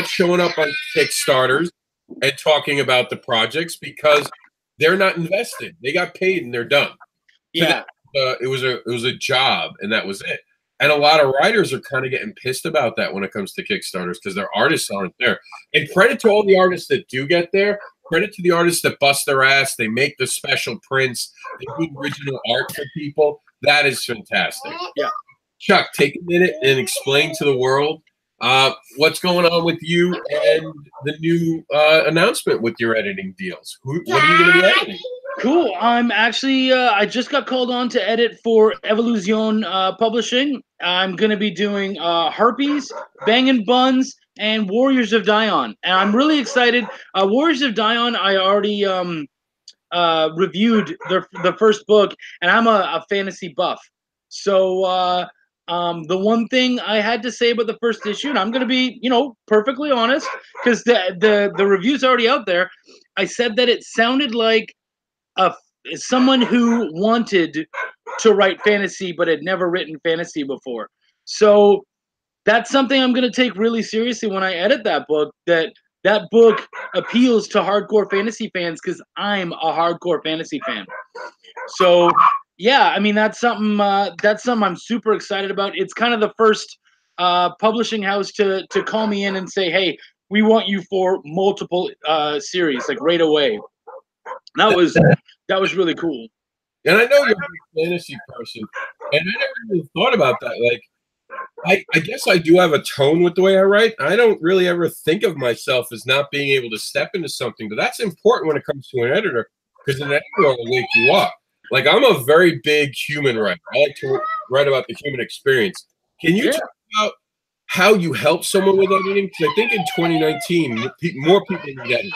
showing up on Kickstarters and talking about the projects because they're not invested. They got paid and they're done. Yeah. So it was a job and that was it. And a lot of writers are kind of getting pissed about that when it comes to Kickstarters because their artists aren't there. And credit to all the artists that do get there. Credit to the artists that bust their ass. They make the special prints. They do original art for people. That is fantastic. Yeah. Chuck, take a minute and explain to the world what's going on with you and the new announcement with your editing deals. What are you going to be editing? Cool. I'm actually, I just got called on to edit for Evolution Publishing. I'm going to be doing Harpies, Bangin' Buns, and Warriors of Dion. And I'm really excited. Warriors of Dion, I already reviewed the first book, and I'm a fantasy buff. So the one thing I had to say about the first issue, and I'm going to be, you know, perfectly honest, because the review's already out there. I said that it sounded like someone who wanted to write fantasy but had never written fantasy before. So that's something I'm going to take really seriously when I edit that book, that book appeals to hardcore fantasy fans because I'm a hardcore fantasy fan. So yeah, I mean, that's something I'm super excited about. It's kind of the first publishing house to call me in and say, hey, we want you for multiple series, like right away. That was really cool. And I know you're a fantasy person, and I never really thought about that. Like, I guess I do have a tone with the way I write. I don't really ever think of myself as not being able to step into something, but that's important when it comes to an editor, because an editor will wake you up. Like, I'm a very big human writer. I like to write about the human experience. Can you talk about how you help someone with editing? Because I think in 2019, more people need editors.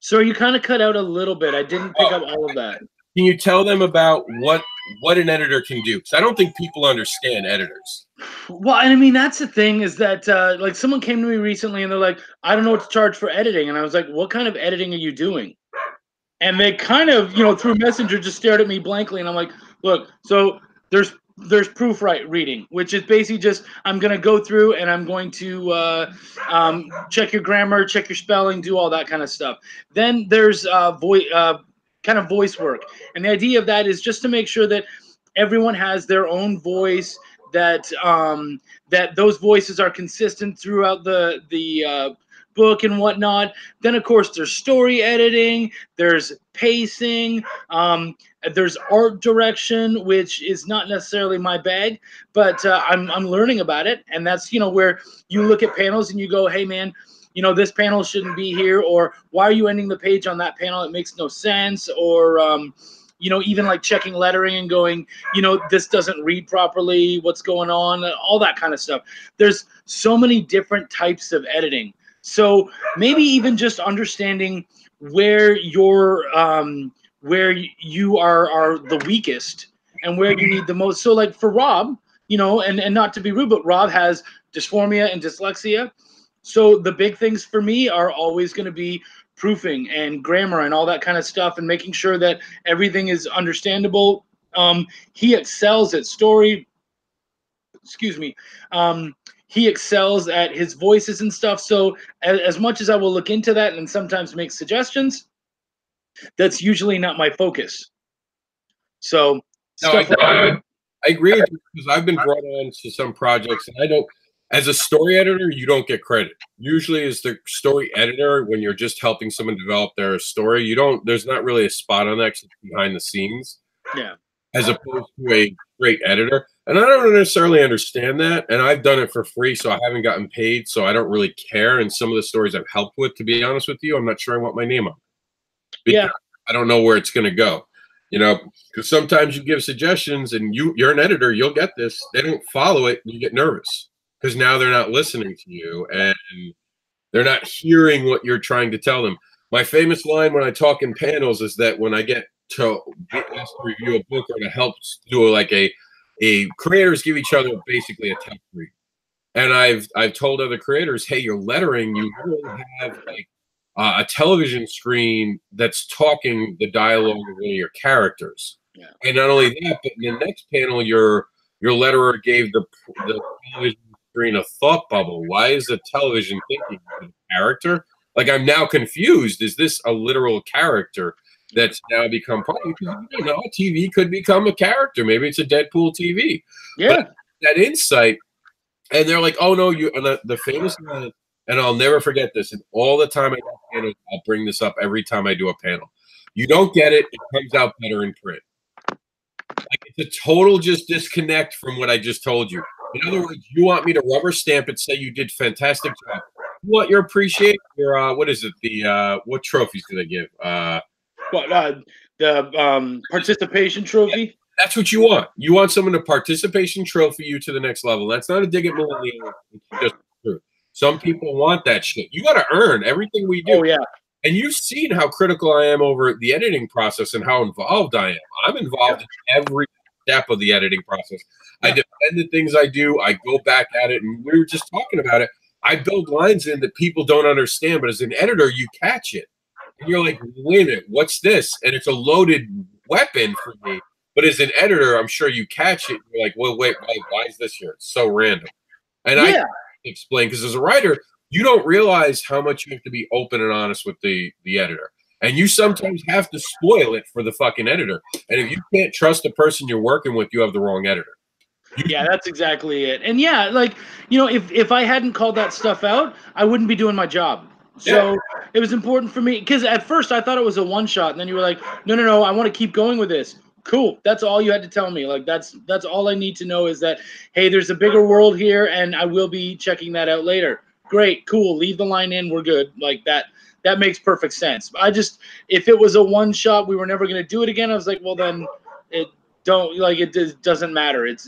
So you kind of cut out a little bit. I didn't pick up all of that. Can you tell them about what an editor can do? Because I don't think people understand editors. Well, and I mean, that's the thing is that like someone came to me recently and they're like, I don't know what to charge for editing. And I was like, what kind of editing are you doing? And they kind of, through Messenger just stared at me blankly. And I'm like, look, so there's proofread reading, which is basically just I'm going to go through and I'm going to check your grammar, check your spelling, do all that kind of stuff. Then there's kind of voice work. And the idea of that is just to make sure that everyone has their own voice, that that those voices are consistent throughout the book and whatnot. Then, of course, there's story editing, there's pacing, there's art direction, which is not necessarily my bag, but I'm learning about it. And that's, where you look at panels and you go, hey, man, this panel shouldn't be here, or why are you ending the page on that panel? It makes no sense. Or, even like checking lettering and going, this doesn't read properly, what's going on, all that kind of stuff. There's so many different types of editing. So maybe even just understanding where you are the weakest and where you need the most. So like for Rob, and not to be rude, but Rob has dysphoria and dyslexia. So the big things for me are always going to be proofing and grammar and all that kind of stuff, and making sure that everything is understandable. He excels at story. Excuse me. He excels at his voices and stuff. So as much as I will look into that and sometimes make suggestions, that's usually not my focus. So I agree with you, because I've been brought on to some projects and I don't, as a story editor, you don't get credit. Usually as the story editor, when you're just helping someone develop their story, there's not really a spot on that behind the scenes. Yeah. As opposed to a great editor. And I don't necessarily understand that. And I've done it for free, so I haven't gotten paid, so I don't really care. And some of the stories I've helped with, to be honest with you, I'm not sure I want my name on. Yeah. I don't know where it's going to go. Because sometimes you give suggestions and you're an editor, you'll get this. They don't follow it, and you get nervous because now they're not listening to you and they're not hearing what you're trying to tell them. My famous line when I talk in panels is that when I get to ask to review a book or to help do like a creators give each other basically a test read. And I've told other creators, hey, your lettering, you really have like a television screen that's talking the dialogue of one of your characters. Yeah. And not only that, but in the next panel, your letterer gave the television screen a thought bubble. Why is the television thinking of a character? Like, I'm now confused. Is this a literal character that's now become part of it? A TV could become a character. Maybe it's a Deadpool TV. Yeah. But that insight, and they're like, oh no, the famous line, and I'll never forget this. And all the time I do panels, I'll bring this up every time I do a panel. You don't get it, it comes out better in print. Like, it's a total just disconnect from what I just told you. In other words, you want me to rubber stamp it, say you did fantastic job. You want your appreciation, your what is it? The what trophies do they give? The participation trophy. Yeah, that's what you want. You want someone to participation trophy you to the next level. That's not a dig at millennials. It's just true. Some people want that shit. You got to earn everything we do. Oh yeah. And you've seen how critical I am over the editing process and how involved I am. I'm involved in every step of the editing process. I defend the things I do. I go back at it, and we were just talking about it. I build lines in that people don't understand, but as an editor, you catch it. And you're like, wait a minute, what's this? And it's a loaded weapon for me. But as an editor, I'm sure you catch it. You're like, well, wait, why is this here? It's so random. And I explain, because as a writer, you don't realize how much you have to be open and honest with the editor. And you sometimes have to spoil it for the fucking editor. And if you can't trust the person you're working with, you have the wrong editor. Yeah, that's exactly it. And yeah, like, if I hadn't called that stuff out, I wouldn't be doing my job. So it was important for me, because at first I thought it was a one shot, and then you were like, no, I want to keep going with this. Cool. That's all you had to tell me. Like, that's all I need to know is that, hey, there's a bigger world here, and I will be checking that out later. Great, cool. Leave the line in. We're good. Like that makes perfect sense. If it was a one shot, we were never going to do it again. I was like, well, then it doesn't matter. It's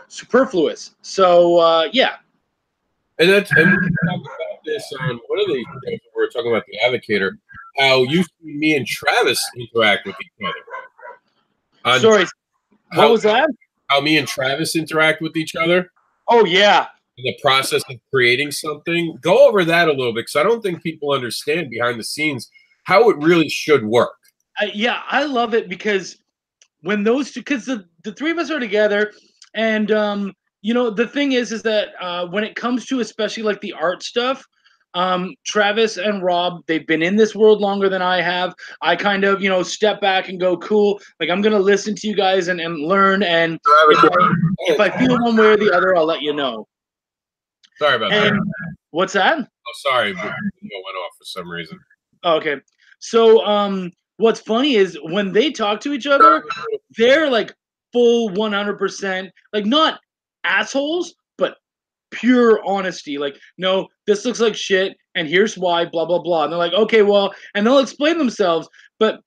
superfluous. So yeah. And we talked about this on one of the shows we're talking about the Advocator, how you see me and Travis interact with each other. Sorry, what was that? How me and Travis interact with each other. Oh, yeah. In the process of creating something. Go over that a little bit, because I don't think people understand behind the scenes how it really should work. Yeah, I love it because when those two, because the three of us are together, and you know, the thing is that when it comes to especially like the art stuff, Travis and Rob, they've been in this world longer than I have. I kind of, you know, step back and go, cool, like I'm gonna listen to you guys and learn, and if I feel one way or the other, I'll let you know. Sorry about that. What's that? Oh, sorry, but the video went off for some reason. Oh, okay. So what's funny is when they talk to each other, they're like full 100%, like not assholes, but pure honesty. Like, no, this looks like shit, and here's why, blah, blah, blah. And they're like, okay, well, and they'll explain themselves, but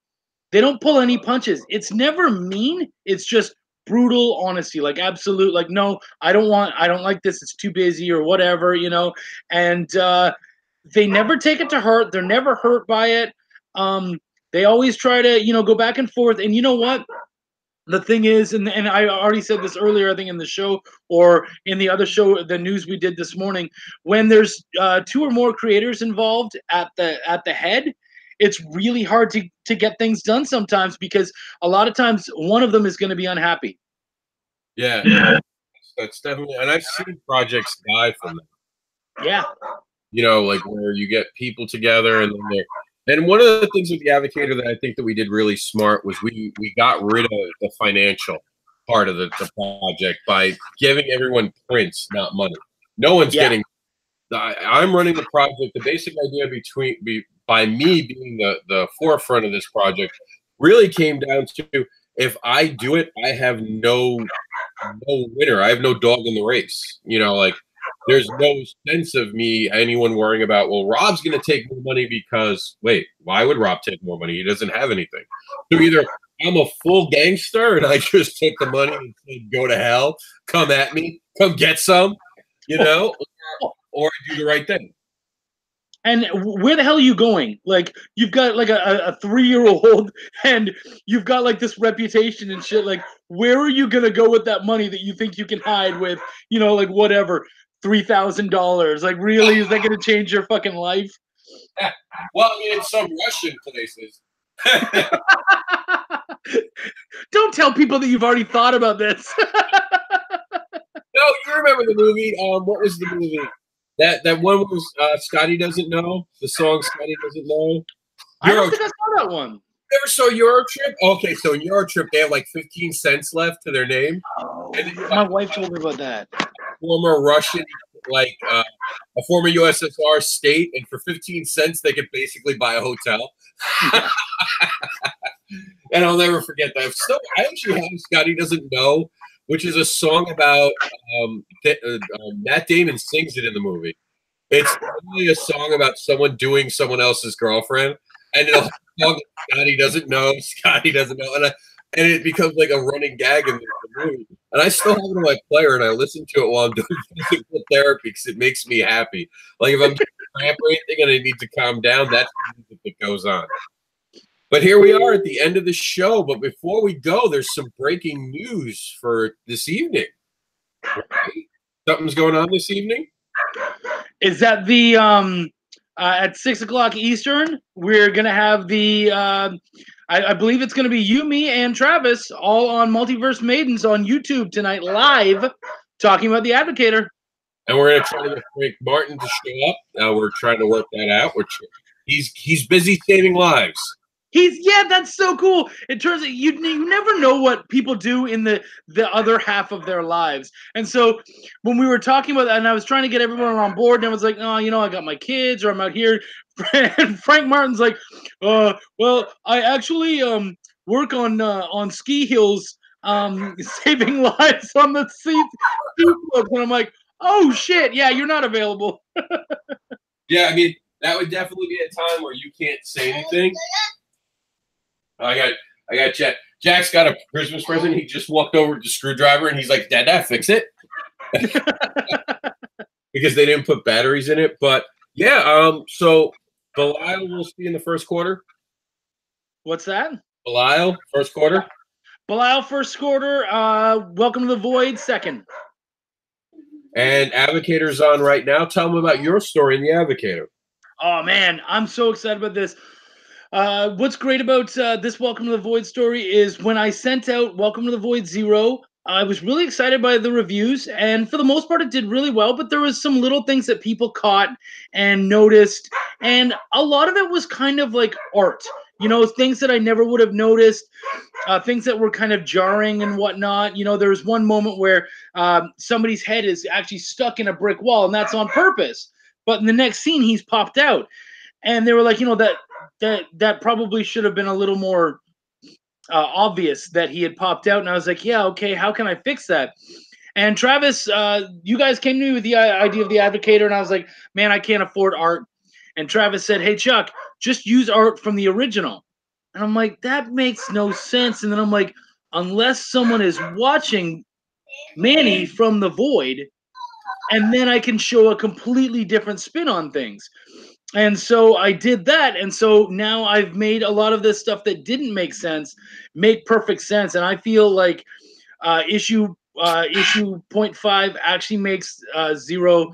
they don't pull any punches. It's never mean. It's just brutal honesty, like absolute, like, no, I don't like this. It's too busy or whatever, you know, and they never take it to heart. They're never hurt by it. They always try to, you know, go back and forth. And you know what? The thing is, and I already said this earlier, I think in the show or in the other show, the news we did this morning, when there's two or more creators involved at the head, it's really hard to get things done sometimes, because a lot of times one of them is going to be unhappy. Yeah, that's definitely, and I've seen projects die from that. Yeah. You know, like where you get people together and then and one of the things with the Advocator that I think that we did really smart was we got rid of the financial part of the project by giving everyone prints, not money. No one's getting. I'm running the project. The basic idea by me being the forefront of this project really came down to, if I do it, I have no winner. I have no dog in the race. You know, like there's no sense of anyone worrying about, well, Rob's going to take more money because, wait, why would Rob take more money? He doesn't have anything. So either I'm a full gangster and I just take the money and say, go to hell, come at me, come get some, you know, or do the right thing. And where the hell are you going? Like, you've got like a 3-year-old and you've got like this reputation and shit. Like, where are you going to go with that money that you think you can hide with, you know, like whatever, $3,000? Like, really? Is that going to change your fucking life? Yeah. Well, I mean, in some Russian places. Don't tell people that you've already thought about this. No, you remember the movie? What was the movie? That one was Scotty Doesn't Know. The song Scotty Doesn't Know. I don't think I saw that one. You ever saw Eurotrip? Okay, so in Eurotrip they have like 15 cents left to their name. Oh, my wife told me about that. Former Russian, like a former USSR state, and for 15 cents they could basically buy a hotel. And I'll never forget that. I actually have Scotty Doesn't Know, which is a song about Matt Damon sings it in the movie. It's really a song about someone doing someone else's girlfriend, and the song Scotty doesn't know, Scotty doesn't know, and it becomes like a running gag in the movie. And I still have it on my player, and I listen to it while I'm doing physical therapy because it makes me happy. Like if I'm getting cramp or anything and I need to calm down, that's the music that goes on. But here we are at the end of the show. But before we go, there's some breaking news for this evening. Right? Something's going on this evening? Is that the at 6 o'clock Eastern? We're gonna have the I believe it's gonna be you, me, and Travis all on Multiverse Maidens on YouTube tonight, live, talking about the Advocator. And we're gonna try to get Frank Martin to show up. Now we're trying to work that out. He's busy saving lives. That's so cool. It turns out you never know what people do in the other half of their lives. And so when we were talking about that, and I was trying to get everyone on board, and I was like, oh, you know, I got my kids, or I'm out here. And Frank Martin's like, well, I actually work on ski hills, saving lives on the sea slopes. And I'm like, oh shit, yeah, you're not available. Yeah, I mean, that would definitely be a time where you can't say anything. I got Jack. Jack's got a Christmas present. He just walked over to the screwdriver and he's like, Dad, fix it. Because they didn't put batteries in it. But yeah, so Belial will see in the first quarter. What's that? Belial, first quarter. Belial, first quarter. Welcome to the Void, second. And Advocator's on right now. Tell them about your story in the Advocator. Oh, man, I'm so excited about this. What's great about this Welcome to the Void story is when I sent out Welcome to the Void 0, I was really excited by the reviews, and for the most part, it did really well, but there was some little things that people caught and noticed, and a lot of it was kind of like art. You know, things that I never would have noticed, things that were kind of jarring and whatnot. You know, there was one moment where somebody's head is actually stuck in a brick wall, and that's on purpose. But in the next scene, he's popped out. And they were like, you know, that probably should have been a little more obvious that he had popped out. And I was like, yeah, okay, how can I fix that? And Travis, you guys came to me with the idea of the Advocator, and I was like, man, I can't afford art. And Travis said, hey, Chuck, just use art from the original. And I'm like, that makes no sense. And then I'm like, unless someone is watching Manny from the Void, and then I can show a completely different spin on things. And so I did that. And so now I've made a lot of this stuff that didn't make sense make perfect sense. And I feel like issue 0.5 actually makes 0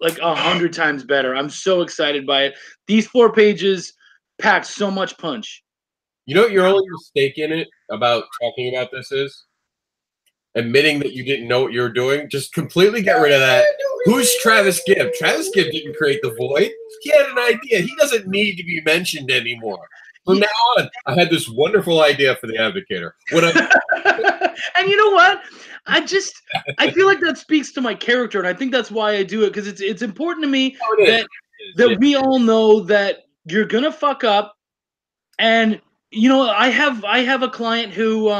like 100 times better. I'm so excited by it. These 4 pages pack so much punch. You know what your only mistake in it about talking about this is? Admitting that you didn't know what you were doing. Just completely get rid of that. Who's Travis Gibb? Travis Gibb didn't create the Void. He had an idea. He doesn't need to be mentioned anymore. From now on, I had this wonderful idea for the Advocator. And you know what? I feel like that speaks to my character, and I think that's why I do it, because it's important to me that we all know that you're gonna fuck up. And you know, I have a client who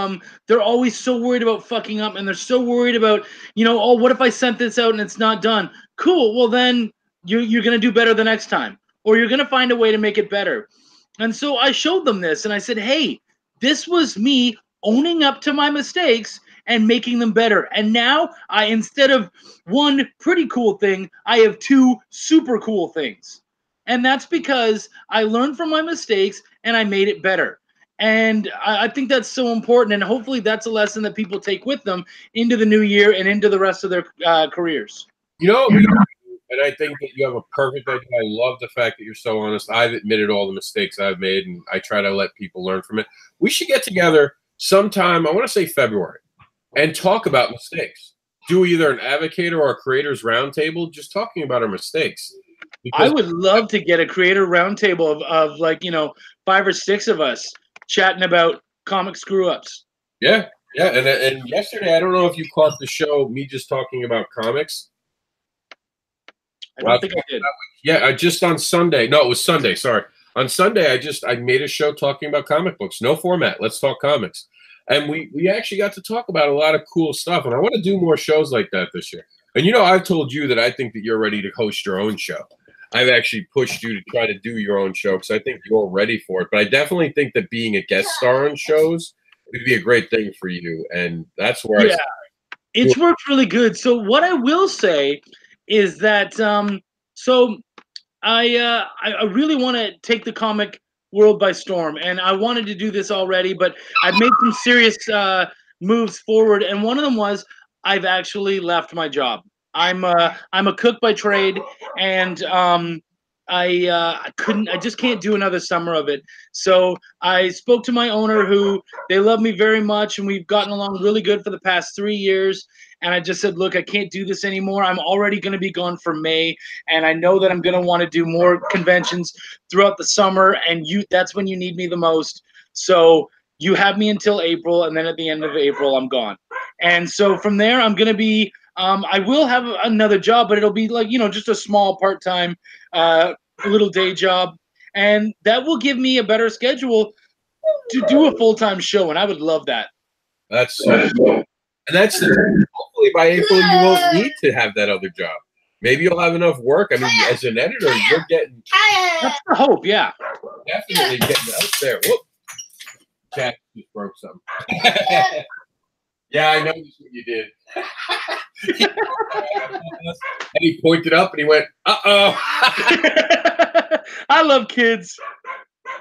they're always so worried about fucking up, and they're so worried about, you know, oh, what if I sent this out and it's not done? Cool. Well, then you're gonna do better the next time, or you're gonna find a way to make it better. And so I showed them this, and I said, hey, this was me owning up to my mistakes and making them better. And now instead of one pretty cool thing, I have 2 super cool things. And that's because I learned from my mistakes and I made it better. And I think that's so important. And hopefully that's a lesson that people take with them into the new year and into the rest of their careers. You know, and I think that you have a perfect idea. I love the fact that you're so honest. I've admitted all the mistakes I've made, and I try to let people learn from it. We should get together sometime, I want to say February, and talk about mistakes. Do either an Advocator or a Creators Roundtable, just talking about our mistakes. I would love to get a creator roundtable of like, you know, 5 or 6 of us chatting about comic screw-ups. Yeah, yeah. And yesterday, I don't know if you caught the show, me just talking about comics. I don't think I did. Yeah, just on Sunday. No, it was Sunday. Sorry. On Sunday, I made a show talking about comic books. No format. Let's talk comics. And we actually got to talk about a lot of cool stuff. And I want to do more shows like that this year. And, you know, I've told you that I think that you're ready to host your own show. I've actually pushed you to try to do your own show because I think you're ready for it. But I definitely think that being a guest star on shows would be a great thing for you. And that's where it's worked really good. So what I will say is that I really want to take the comic world by storm, and I wanted to do this already, but I've made some serious moves forward, and one of them was I've actually left my job. I'm a cook by trade, and I just can't do another summer of it. So I spoke to my owner, who they love me very much, and we've gotten along really good for the past 3 years. And I just said, look, I can't do this anymore. I'm already going to be gone for May, and I know that I'm going to want to do more conventions throughout the summer, and that's when you need me the most. So you have me until April, and then at the end of April, I'm gone. And so from there, I'm going to be I will have another job, but it'll be like, you know, just a small part-time little day job. And that will give me a better schedule to do a full-time show, and I would love that. Hopefully by April you won't need to have that other job. Maybe you'll have enough work. I mean, as an editor, you're getting. That's the hope, yeah. Definitely getting out there. Whoop. Jack just broke something. Yeah, I noticed what you did. And he pointed up and he went, "Uh-oh." I love kids.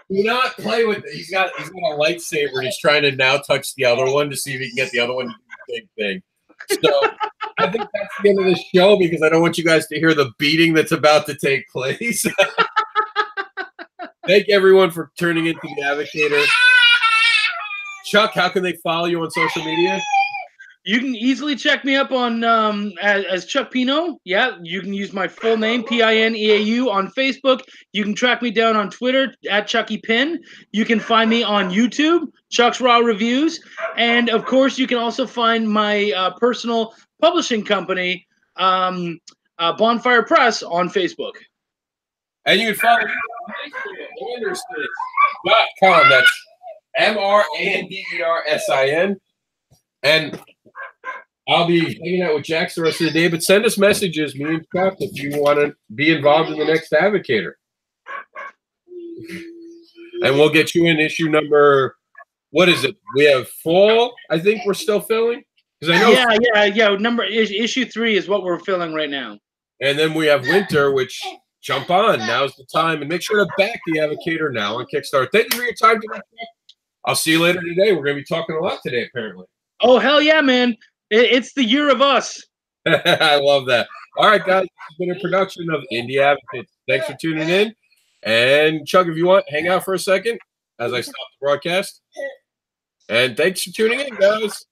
Do not play with it. He's got a lightsaber and he's trying to now touch the other one to see if he can get the other one to do the same thing. So I think that's the end of the show because I don't want you guys to hear the beating that's about to take place. Thank everyone for turning into the Advocator. Chuck, how can they follow you on social media? You can easily check me up on as Chuck Pino. Yeah, you can use my full name, Pineau, on Facebook. You can track me down on Twitter at Chucky Pin. You can find me on YouTube, Chuck's Raw Reviews. And, of course, you can also find my personal publishing company, Bonfire Press, on Facebook. And you can follow me on Anderson.com. That's MRANDERSIN. And I'll be hanging out with Jax the rest of the day, but send us messages, me and Chuck, if you want to be involved in the next Advocator. And we'll get you in issue number, what is it? We have fall, I think we're still filling. I know yeah. Issue 3 is what we're filling right now. And then we have winter, which jump on. Now's the time. And make sure to back the Advocator now on Kickstarter. Thank you for your time today. I'll see you later today. We're going to be talking a lot today, apparently. Oh, hell yeah, man. It's the year of us. I love that. All right, guys. This has been a production of Indie Advocates. Thanks for tuning in. And Chuck, if you want, hang out for a second as I stop the broadcast. And thanks for tuning in, guys.